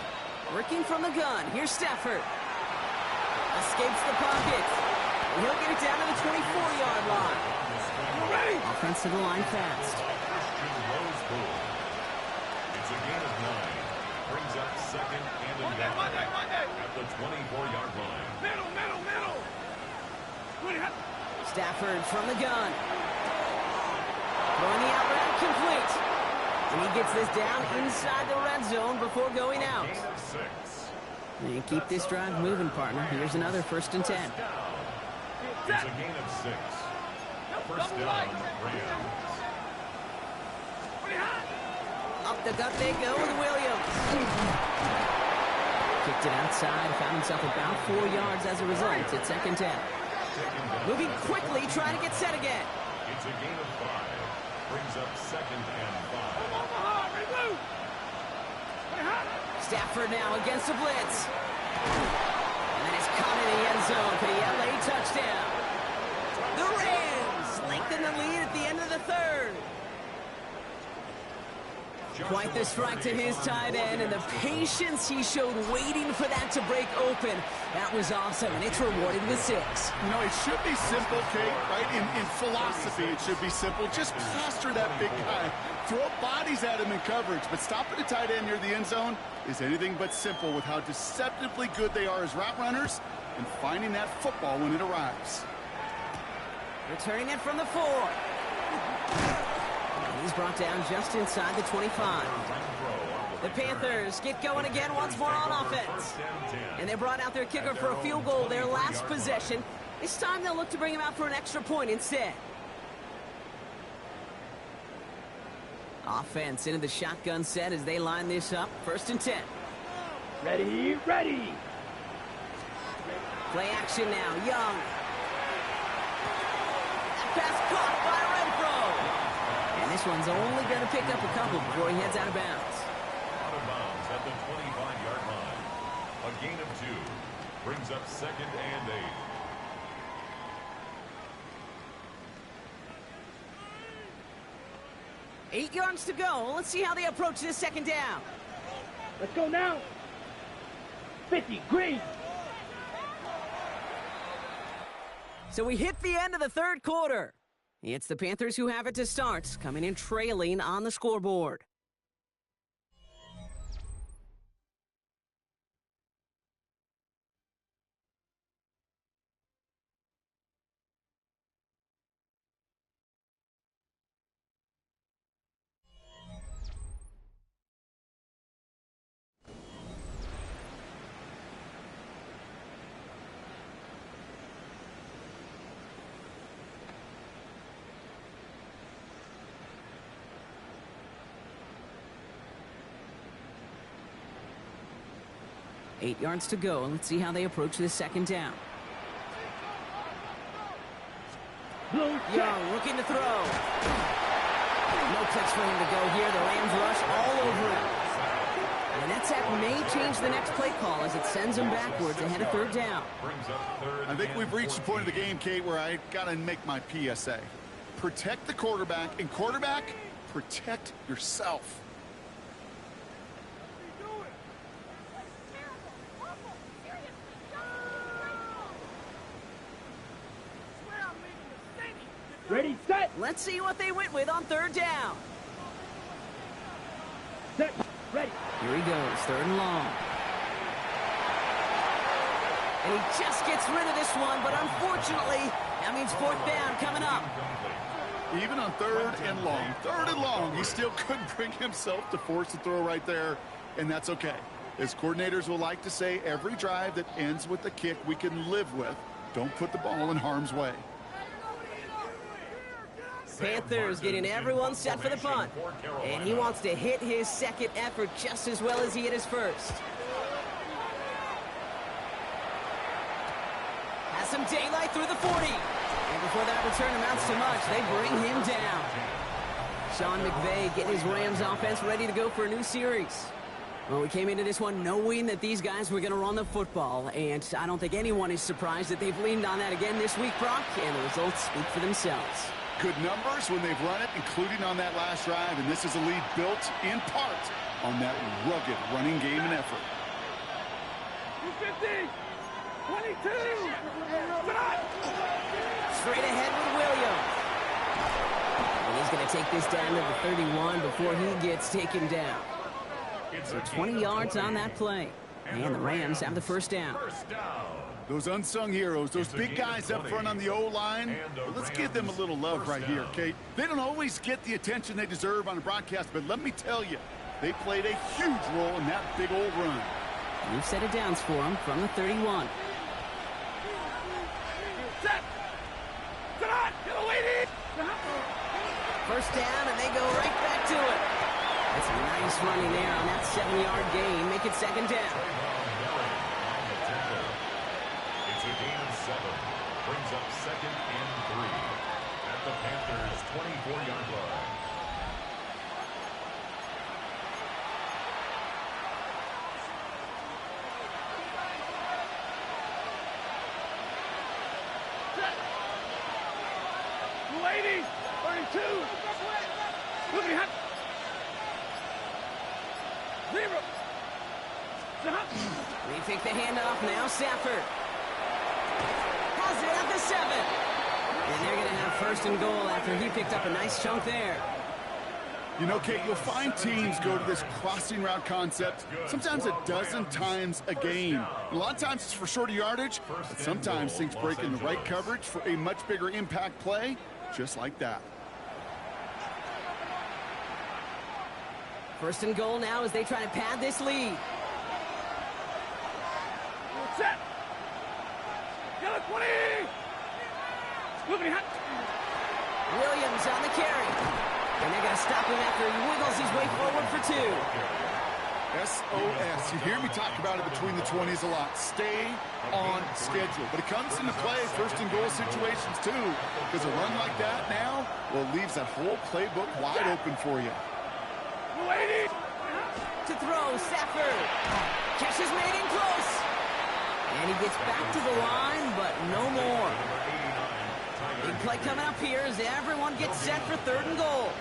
Working from the gun. Here's Stafford. Escapes the pocket. And he'll get it down to the 24-yard line. Offense to the line fast. It's a gain of 9. Brings up 2nd and 11 at the 24-yard line. Middle. Stafford from the gun. Throwing the out route complete. And he gets this down inside the red zone before going out. Gain of 6. And keep this drive moving, partner. Here's another 1st and 10. It's a gain of 6. First down, Rams. Up the gut they go with Williams. Kicked it outside, found himself about 4 yards as a result. It's 2nd 10. Moving quickly, trying to get set again. It's a gain of 5. Brings up 2nd and 5. Stafford now against the blitz. And then it's caught in the end zone for the LA touchdown. The Rams lengthen the lead at the end of the third. Quite the strike to his tight end, and the patience he showed waiting for that to break open. That was awesome, and it's rewarded with 6. You know, it should be simple, Kate, right? In philosophy, it should be simple. Just plaster that big guy. Throw bodies at him in coverage, but stopping the tight end near the end zone is anything but simple with how deceptively good they are as route runners and finding that football when it arrives. Returning it from the 4. He's brought down just inside the 25. The Panthers get going again once more on offense. And they brought out their kicker for a field goal their last possession. This time they'll look to bring him out for an extra point instead. Offense into the shotgun set as they line this up. 1st and 10. Ready, ready. Play action now. Young. That pass caught by Renfro. And this one's only going to pick up a couple before he heads out of bounds. Out of bounds at the 25-yard line. A gain of 2 brings up 2nd and 8. 8 yards to go. Let's see how they approach this 2nd down. Let's go now. 50, green. So we hit the end of the 3rd quarter. It's the Panthers who have it to start, coming in trailing on the scoreboard. Eight yards to go, and let's see how they approach this 2nd down. Young looking to throw. No clicks for him to go here. The Rams rush all over him. And that sack may change the next play call as it sends him backwards ahead of 3rd down. I think we've reached the point of the game, Kate, where I got to make my PSA. Protect the quarterback, and quarterback, protect yourself. Ready, set. Let's see what they went with on 3rd down. Set, ready. Here he goes, 3rd and long. And he just gets rid of this one, but unfortunately, that means 4th down coming up. Even on 3rd and long, he still couldn't bring himself to force the throw right there, and that's okay. As coordinators will like to say, every drive that ends with a kick we can live with. Don't put the ball in harm's way. Panthers getting everyone set for the punt. And he wants to hit his 2nd effort just as well as he hit his 1st. Has some daylight through the 40. And before that return amounts to much, they bring him down. Sean McVay getting his Rams offense ready to go for a new series. Well, we came into this one knowing that these guys were going to run the football, and I don't think anyone is surprised that they've leaned on that again this week, Brock, and the results speak for themselves. Good numbers when they've run it, including on that last drive, and this is a lead built in part on that rugged running game and effort. 250, 22, straight ahead with Williams. And he's going to take this down to the 31 before he gets taken down. So 20 yards on that play. And the Rams have the 1st down. Those unsung heroes, those big guys up front on the O-line, well, let's give them a little love right here, Kate. They don't always get the attention they deserve on a broadcast, but let me tell you, they played a huge role in that big old run. New set of downs for him from the 31. set. First down, and they go right back to it. That's a nice running there on that 7-yard gain. Make it 2nd down. It's a gain of 7. Brings up 2nd and 3 at the Panthers' 24-yard line. 2. Look at him. 0. They take the handoff now. Stafford has it at the 7. And they're going to have first and goal after he picked up a nice chunk there. You know, Kate, you'll find teams go to this crossing route concept sometimes a dozen times a game. A lot of times it's for shorter yardage, but sometimes things break in the right coverage for a much bigger impact play, just like that. First and goal now as they try to pad this lead. Set. Yellow 20. Look at him. Williams on the carry. And they're going to stop him after he wiggles his way forward for 2. SOS. You hear me talk about it between the 20s a lot. Stay on schedule. But it comes into play first and goal situations too. Because a run like that now, well, it leaves that whole playbook wide open for you. To throw, Stafford. Catch is made in close. And he gets back to the line, but no more. Big play coming up here as everyone gets set for 3rd and goal.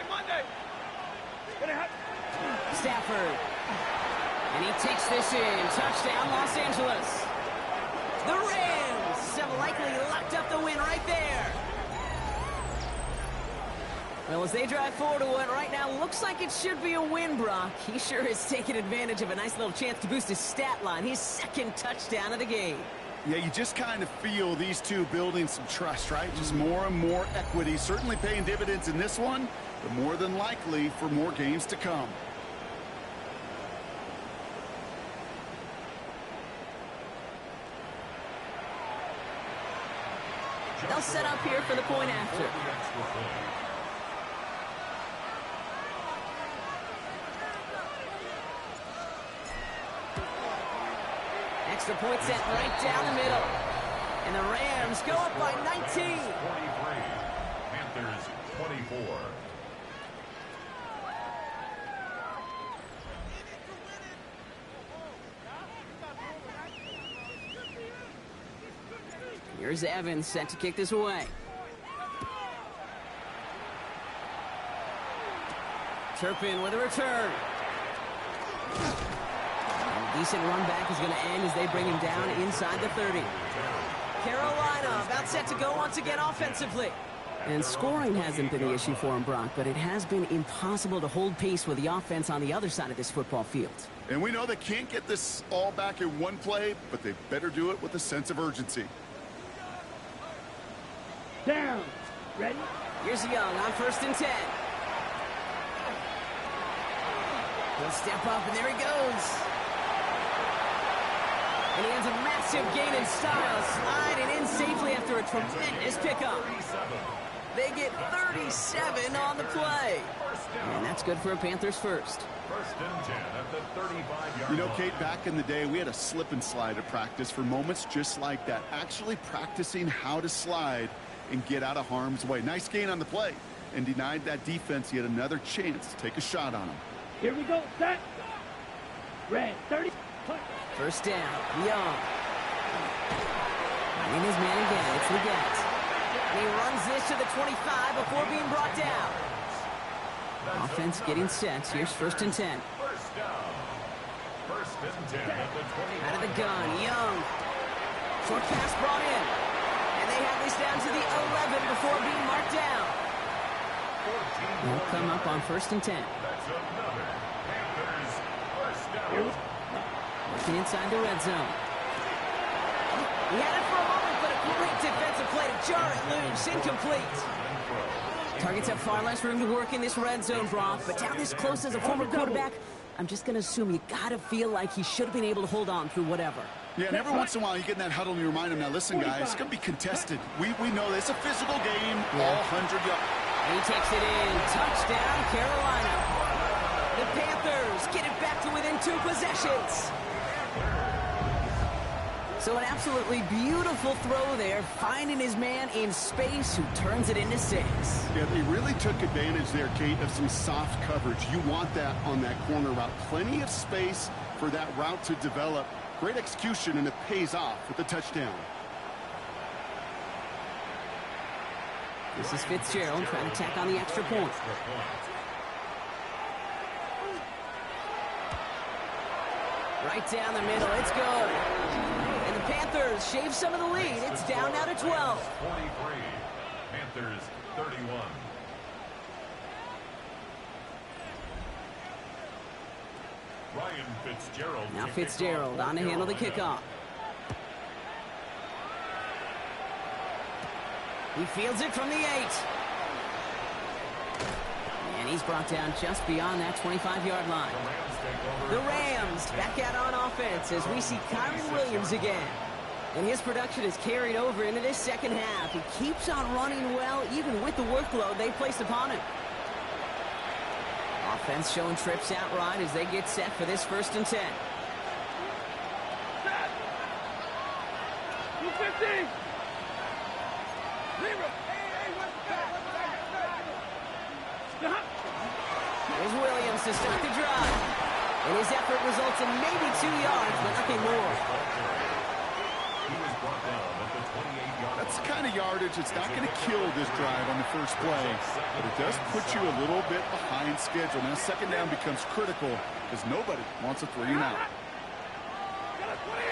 Monday. Stafford. And he takes this in. Touchdown, Los Angeles. The Rams have likely locked up the win right there. Well, as they drive forward to what right now looks like it should be a win, Brock. He sure is taking advantage of a nice little chance to boost his stat line. His 2nd touchdown of the game. Yeah, you just kind of feel these two building some trust, right? Just more and more equity. Certainly paying dividends in this one, but more than likely for more games to come. They'll set up here for the point after. Extra point set right down the middle. And the Rams go up by 19. 23. Panthers 24. Here's Evans set to kick this away. Turpin with a return. And a decent run back is going to end as they bring him down inside the 30. Carolina about set to go once again offensively. And scoring hasn't been the issue for him, Brock, but it has been impossible to hold pace with the offense on the other side of this football field. And we know they can't get this all back in one play, but they better do it with a sense of urgency. Down. Ready? Here's Young on 1st and 10. He'll step up, and there he goes. And he has a massive gain in style, sliding in safely after a tremendous pickup. They get 37 on the play. And that's good for a Panthers first. 1st and 10 at the 35-yard You know, line. Kate, back in the day, we had a slip and slide at practice for moments just like that. Actually practicing how to slide and get out of harm's way. Nice gain on the play. And denied that defense yet another chance to take a shot on him. Here we go. Set. Red. 30. First down, Young. In his man again, it's Leggett. And he runs this to the 25 before being brought down. Offense getting set. Here's 1st and 10. First down. 1st and 10 at the 20. Out of the gun, Young. Short pass brought in. And they have this down to the 11 before being marked down. They'll come up on 1st and 10. That's another Panthers first down. Working inside the red zone. He had it for a moment, but a great defensive play to jar it loose. Incomplete. Targets have far less room to work in this red zone, Brock, but down this close as a former quarterback, I'm just going to assume you got to feel like he should have been able to hold on through whatever. Yeah, and every once in a while you get in that huddle and you remind him, now listen, guys, it's going to be contested. We know this. It's a physical game, all 100 yards. He takes it in. Touchdown, Carolina. The Panthers get it back to within 2 possessions. So an absolutely beautiful throw there, finding his man in space who turns it into 6. Yeah, they really took advantage there, Kate, of some soft coverage. You want that on that corner route. Plenty of space for that route to develop. Great execution, and it pays off with the touchdown. This is Fitzgerald trying to tack on the extra point. Right down the middle, it's good. And the Panthers shave some of the lead. It's down now to 12. 43. Panthers 31. Ryan Fitzgerald. Now Fitzgerald on to handle the kickoff. He fields it from the 8. And he's brought down just beyond that 25-yard line. The Rams back out on offense as we see Kyron Williams again. And his production is carried over into this second half. He keeps on running well, even with the workload they placed upon him. Offense showing trips out right as they get set for this 1st and 10. 250. Here's Williams to start the drive. And his effort results in maybe 2 yards, but nothing more. He was brought down at the 28-yard. That's the kind of yardage that's not going to kill this drive on the first play, but it does put you a little bit behind schedule. Now, 2nd down becomes critical because nobody wants a 3 and out. Got a 20.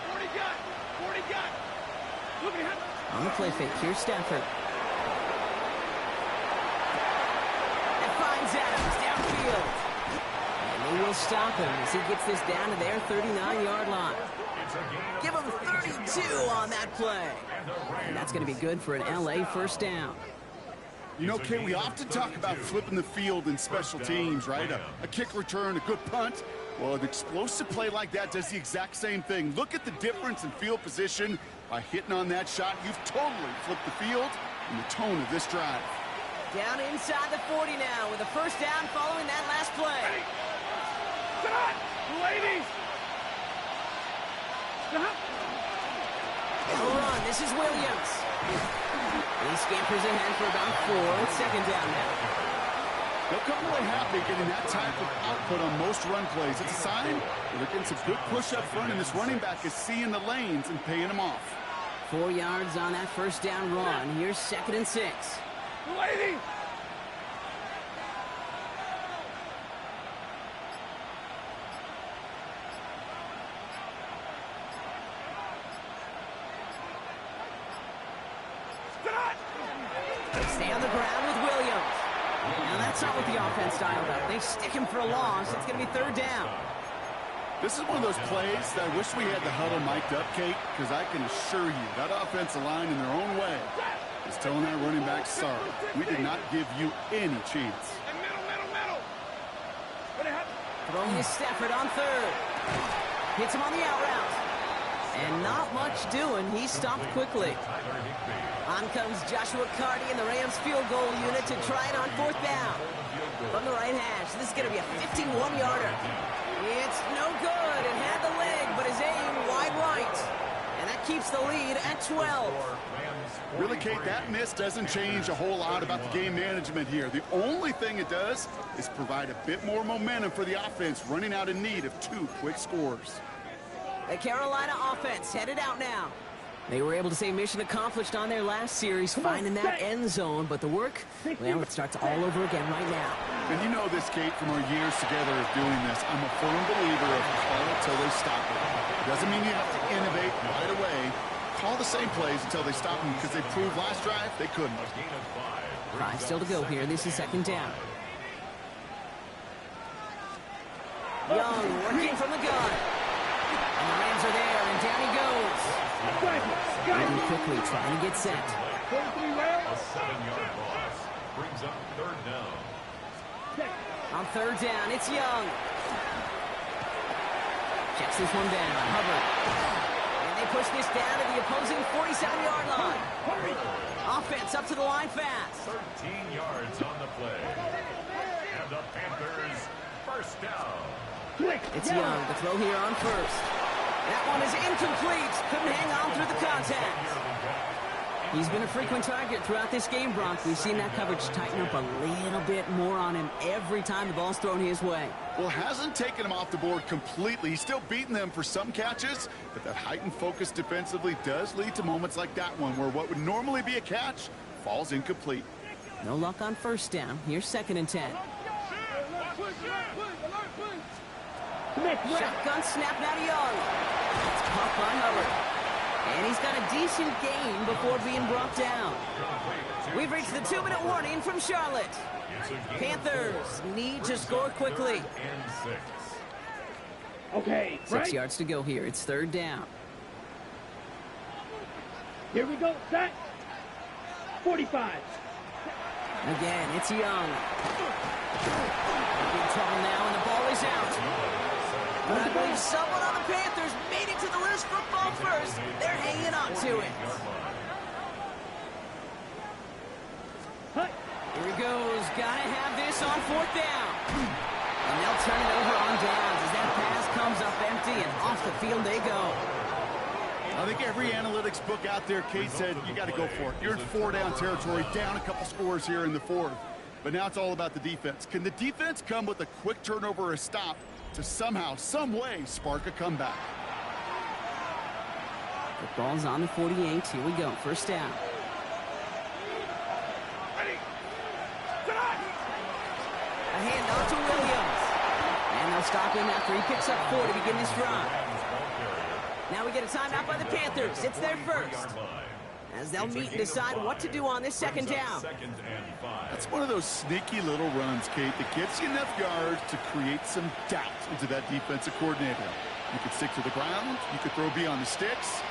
40 got. 40 got. On the play fake, here's Stafford. And finds Adams downfield. And they will stop him as he gets this down to their 39-yard line. Give him 32 on that play. And that's going to be good for an LA 1st down. You know, Kate, we often talk about flipping the field in special teams, right? A kick return, a good punt. Well, an explosive play like that does the exact same thing. Look at the difference in field position. By hitting on that shot, you've totally flipped the field and the tone of this drive. Down inside the 40 now with a 1st down following that last play. Ladies. And a run. This is Williams. And he scampers ahead for about 4. It's 2nd down now. They'll come away happy getting that type of output on most run plays. It's a sign that they're getting some good push up front, and this running back is seeing the lanes and paying them off. 4 yards on that 1st down run. Here's 2nd and 6. Lady. They stay on the ground with Williams. Now that's not what the offense dialed up. They stick him for a loss. It's going to be 3rd down. This is one of those plays that I wish we had the huddle mic'd up, Kate, because I can assure you that offensive line in their own way is telling that running back, sorry, we did not give you any chance. Throwing is Stafford on 3rd. Hits him on the out route. And not much doing. He stopped quickly. On comes Joshua Carty and the Rams field goal unit to try it on 4th down. From the right hash, this is going to be a 51-yarder. It's no good. It had the leg, but his aim wide right. And that keeps the lead at 12. Really, Kate, that miss doesn't change a whole lot about the game management here. The only thing it does is provide a bit more momentum for the offense running out in need of 2 quick scores. The Carolina offense headed out now. They were able to say mission accomplished on their last series, finding that end zone, but the work, well, it starts all over again right now. And you know this, Kate, from our years together of doing this, I'm a firm believer of call it till they stop it. It doesn't mean you have to innovate right away. Call the same plays until they stop them, because they proved last drive they couldn't. 5 still to go here. This is 2nd down. Young working from the gun. And the Rams are there, and down he goes. Moving quickly, trying to get set. A 7-yard loss brings up 3rd down. On 3rd down, it's Young. Checks this one down. Hubbard. And they push this down to the opposing 47-yard line. Offense up to the line fast. 13 yards on the play. And the Panthers 1st down. It's Young. The throw here on 1st. That one is incomplete. Couldn't hang on through the contact. He's been a frequent target throughout this game, Bronk. We've seen that coverage tighten up a little bit more on him every time the ball's thrown his way. Well, hasn't taken him off the board completely. He's still beating them for some catches, but that heightened focus defensively does lead to moments like that one, where what would normally be a catch falls incomplete. No luck on first down. Here's 2nd and 10. Shotgun snap now to Young. It's caught by Hubbard. And he's got a decent gain before being brought down. We've reached the 2-minute warning from Charlotte. Panthers need to score quickly. Okay, 6 yards to go here. It's 3rd down. Here we go, set. 45. Again, it's Young. In trouble now, and the ball is out. But I believe someone on the Panthers made it to the loose football first. They're hanging on to it. Here he goes. Gotta have this on 4th down. And they'll turn it over on downs as that pass comes up empty, and off the field they go. I think every analytics book out there, Kate, said you got to go for it. You're in 4-down territory, down a couple scores here in the 4th. But now it's all about the defense. Can the defense come with a quick turnover or a stop to somehow, some way, spark a comeback? The ball's on the 48. Here we go. 1st down. A handoff to Williams. And they'll stop him after he picks up 4 to begin this drive. Now we get a timeout by the Panthers. It's their first. As they'll meet and decide what to do on this 2nd down. That's one of those sneaky little runs, Kate, that gets you enough yards to create some doubt into that defensive coordinator. You could stick to the ground. You could throw beyond the sticks.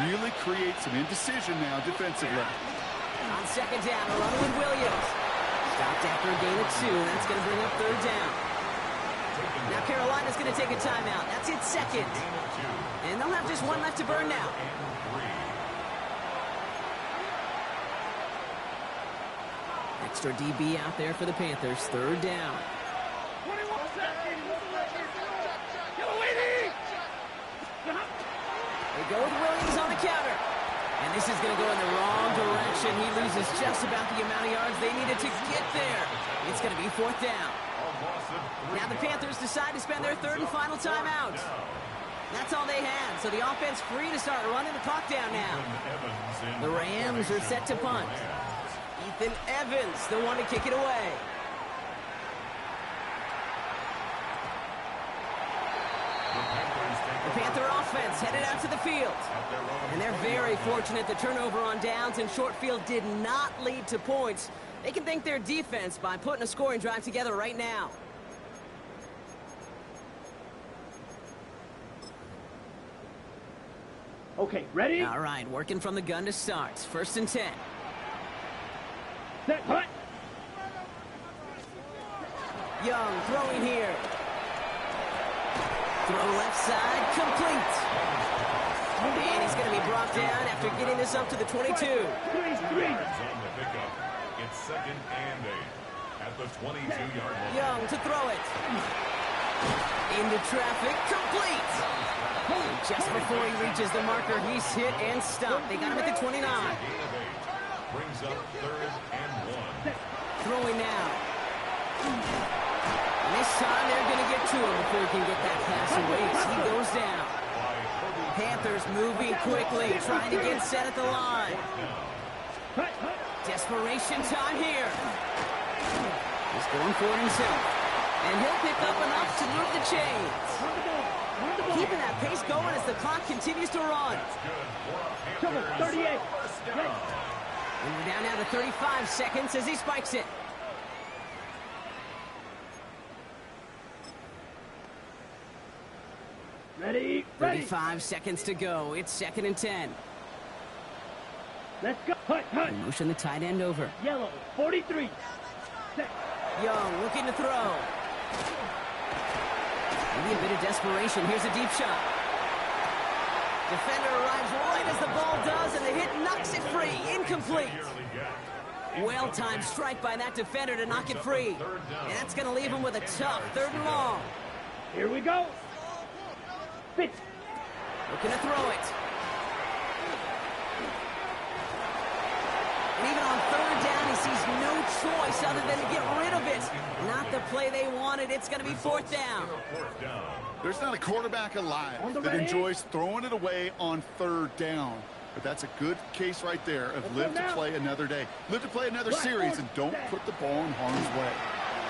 Really create some indecision now defensively. On 2nd down, a run with Williams. Stopped after a gain of 2, and that's going to bring up 3rd down. Now Carolina's going to take a timeout. That's its 2nd. And they'll have just 1 left to burn now. Extra DB out there for the Panthers. 3rd down. They go with Williams on the counter. And this is going to go in the wrong direction. He loses just about the amount of yards they needed to get there. It's going to be 4th down. Now the Panthers decide to spend their 3rd and final timeout. That's all they had, so the offense free to start running the clock down now. The Rams are set to punt. Ethan Evans, the one to kick it away. The Panther offense headed out to the field. And they're very fortunate the turnover on downs and short field did not lead to points. They can thank their defense by putting a scoring drive together right now. Okay, ready? All right, working from the gun to start. 1st and 10. Set, hut. Young throwing here. Throw left side, complete. And he's going to be brought down after getting this up to the 22. It's 2nd and 8 at the 22-yard line. Young to throw it. Into traffic, complete. Just before he reaches the marker, he's hit and stopped. They got him at the 29. Brings up 3rd and 1. Throwing now. And this time they're going to get to him before he can get that pass away. He goes down. Panthers moving quickly, trying to get set at the line. Desperation time here. He's going for it himself. And he'll pick up enough to move the chains. Keeping that pace going as the clock continues to run. 38. And we're down now to 35 seconds as he spikes it. Ready? 35 seconds to go. It's 2nd and 10. Let's go. Hut, hut. Motion the tight end over. Yellow, 43. Set. Young looking to throw. Maybe a bit of desperation. Here's a deep shot. Defender arrives right as the ball does, and the hit knocks it free. Incomplete. Well-timed strike by that defender to knock it free. And that's going to leave him with a tough 3rd and long. Here we go. Pitch. Looking to throw it. And even on 3rd down, he sees no choice other than to get rid of it. Not the play they wanted. It's going to be 4th down. There's not a quarterback alive that enjoys throwing it away on 3rd down. But that's a good case right there of live to play another day. Live to play another series, and don't put the ball in harm's way.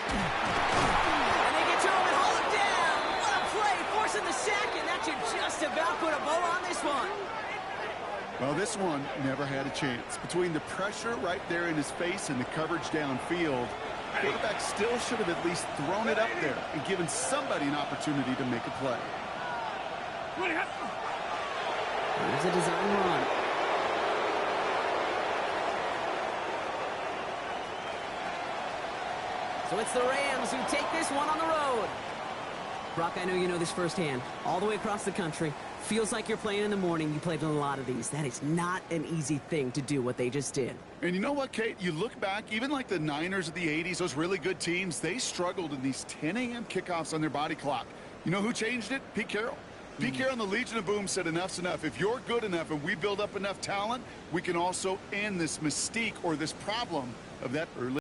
And they get to him and hold him down. What a play, forcing the sack, and that should just about put a bow on this one. Well, this one never had a chance. Between the pressure right there in his face and the coverage downfield, the quarterback still should have at least thrown it up there and given somebody an opportunity to make a play. Here's a design run. So it's the Rams who take this one on the road. Brock, I know you know this firsthand. All the way across the country. Feels like you're playing in the morning. You played in a lot of these. That is not an easy thing to do what they just did. And you know what, Kate? You look back, even like the Niners of the 80s, those really good teams, they struggled in these 10 a.m. kickoffs on their body clock. You know who changed it? Pete Carroll. Pete Carroll and the Legion of Boom said enough's enough. If you're good enough and we build up enough talent, we can also end this mystique or this problem of that early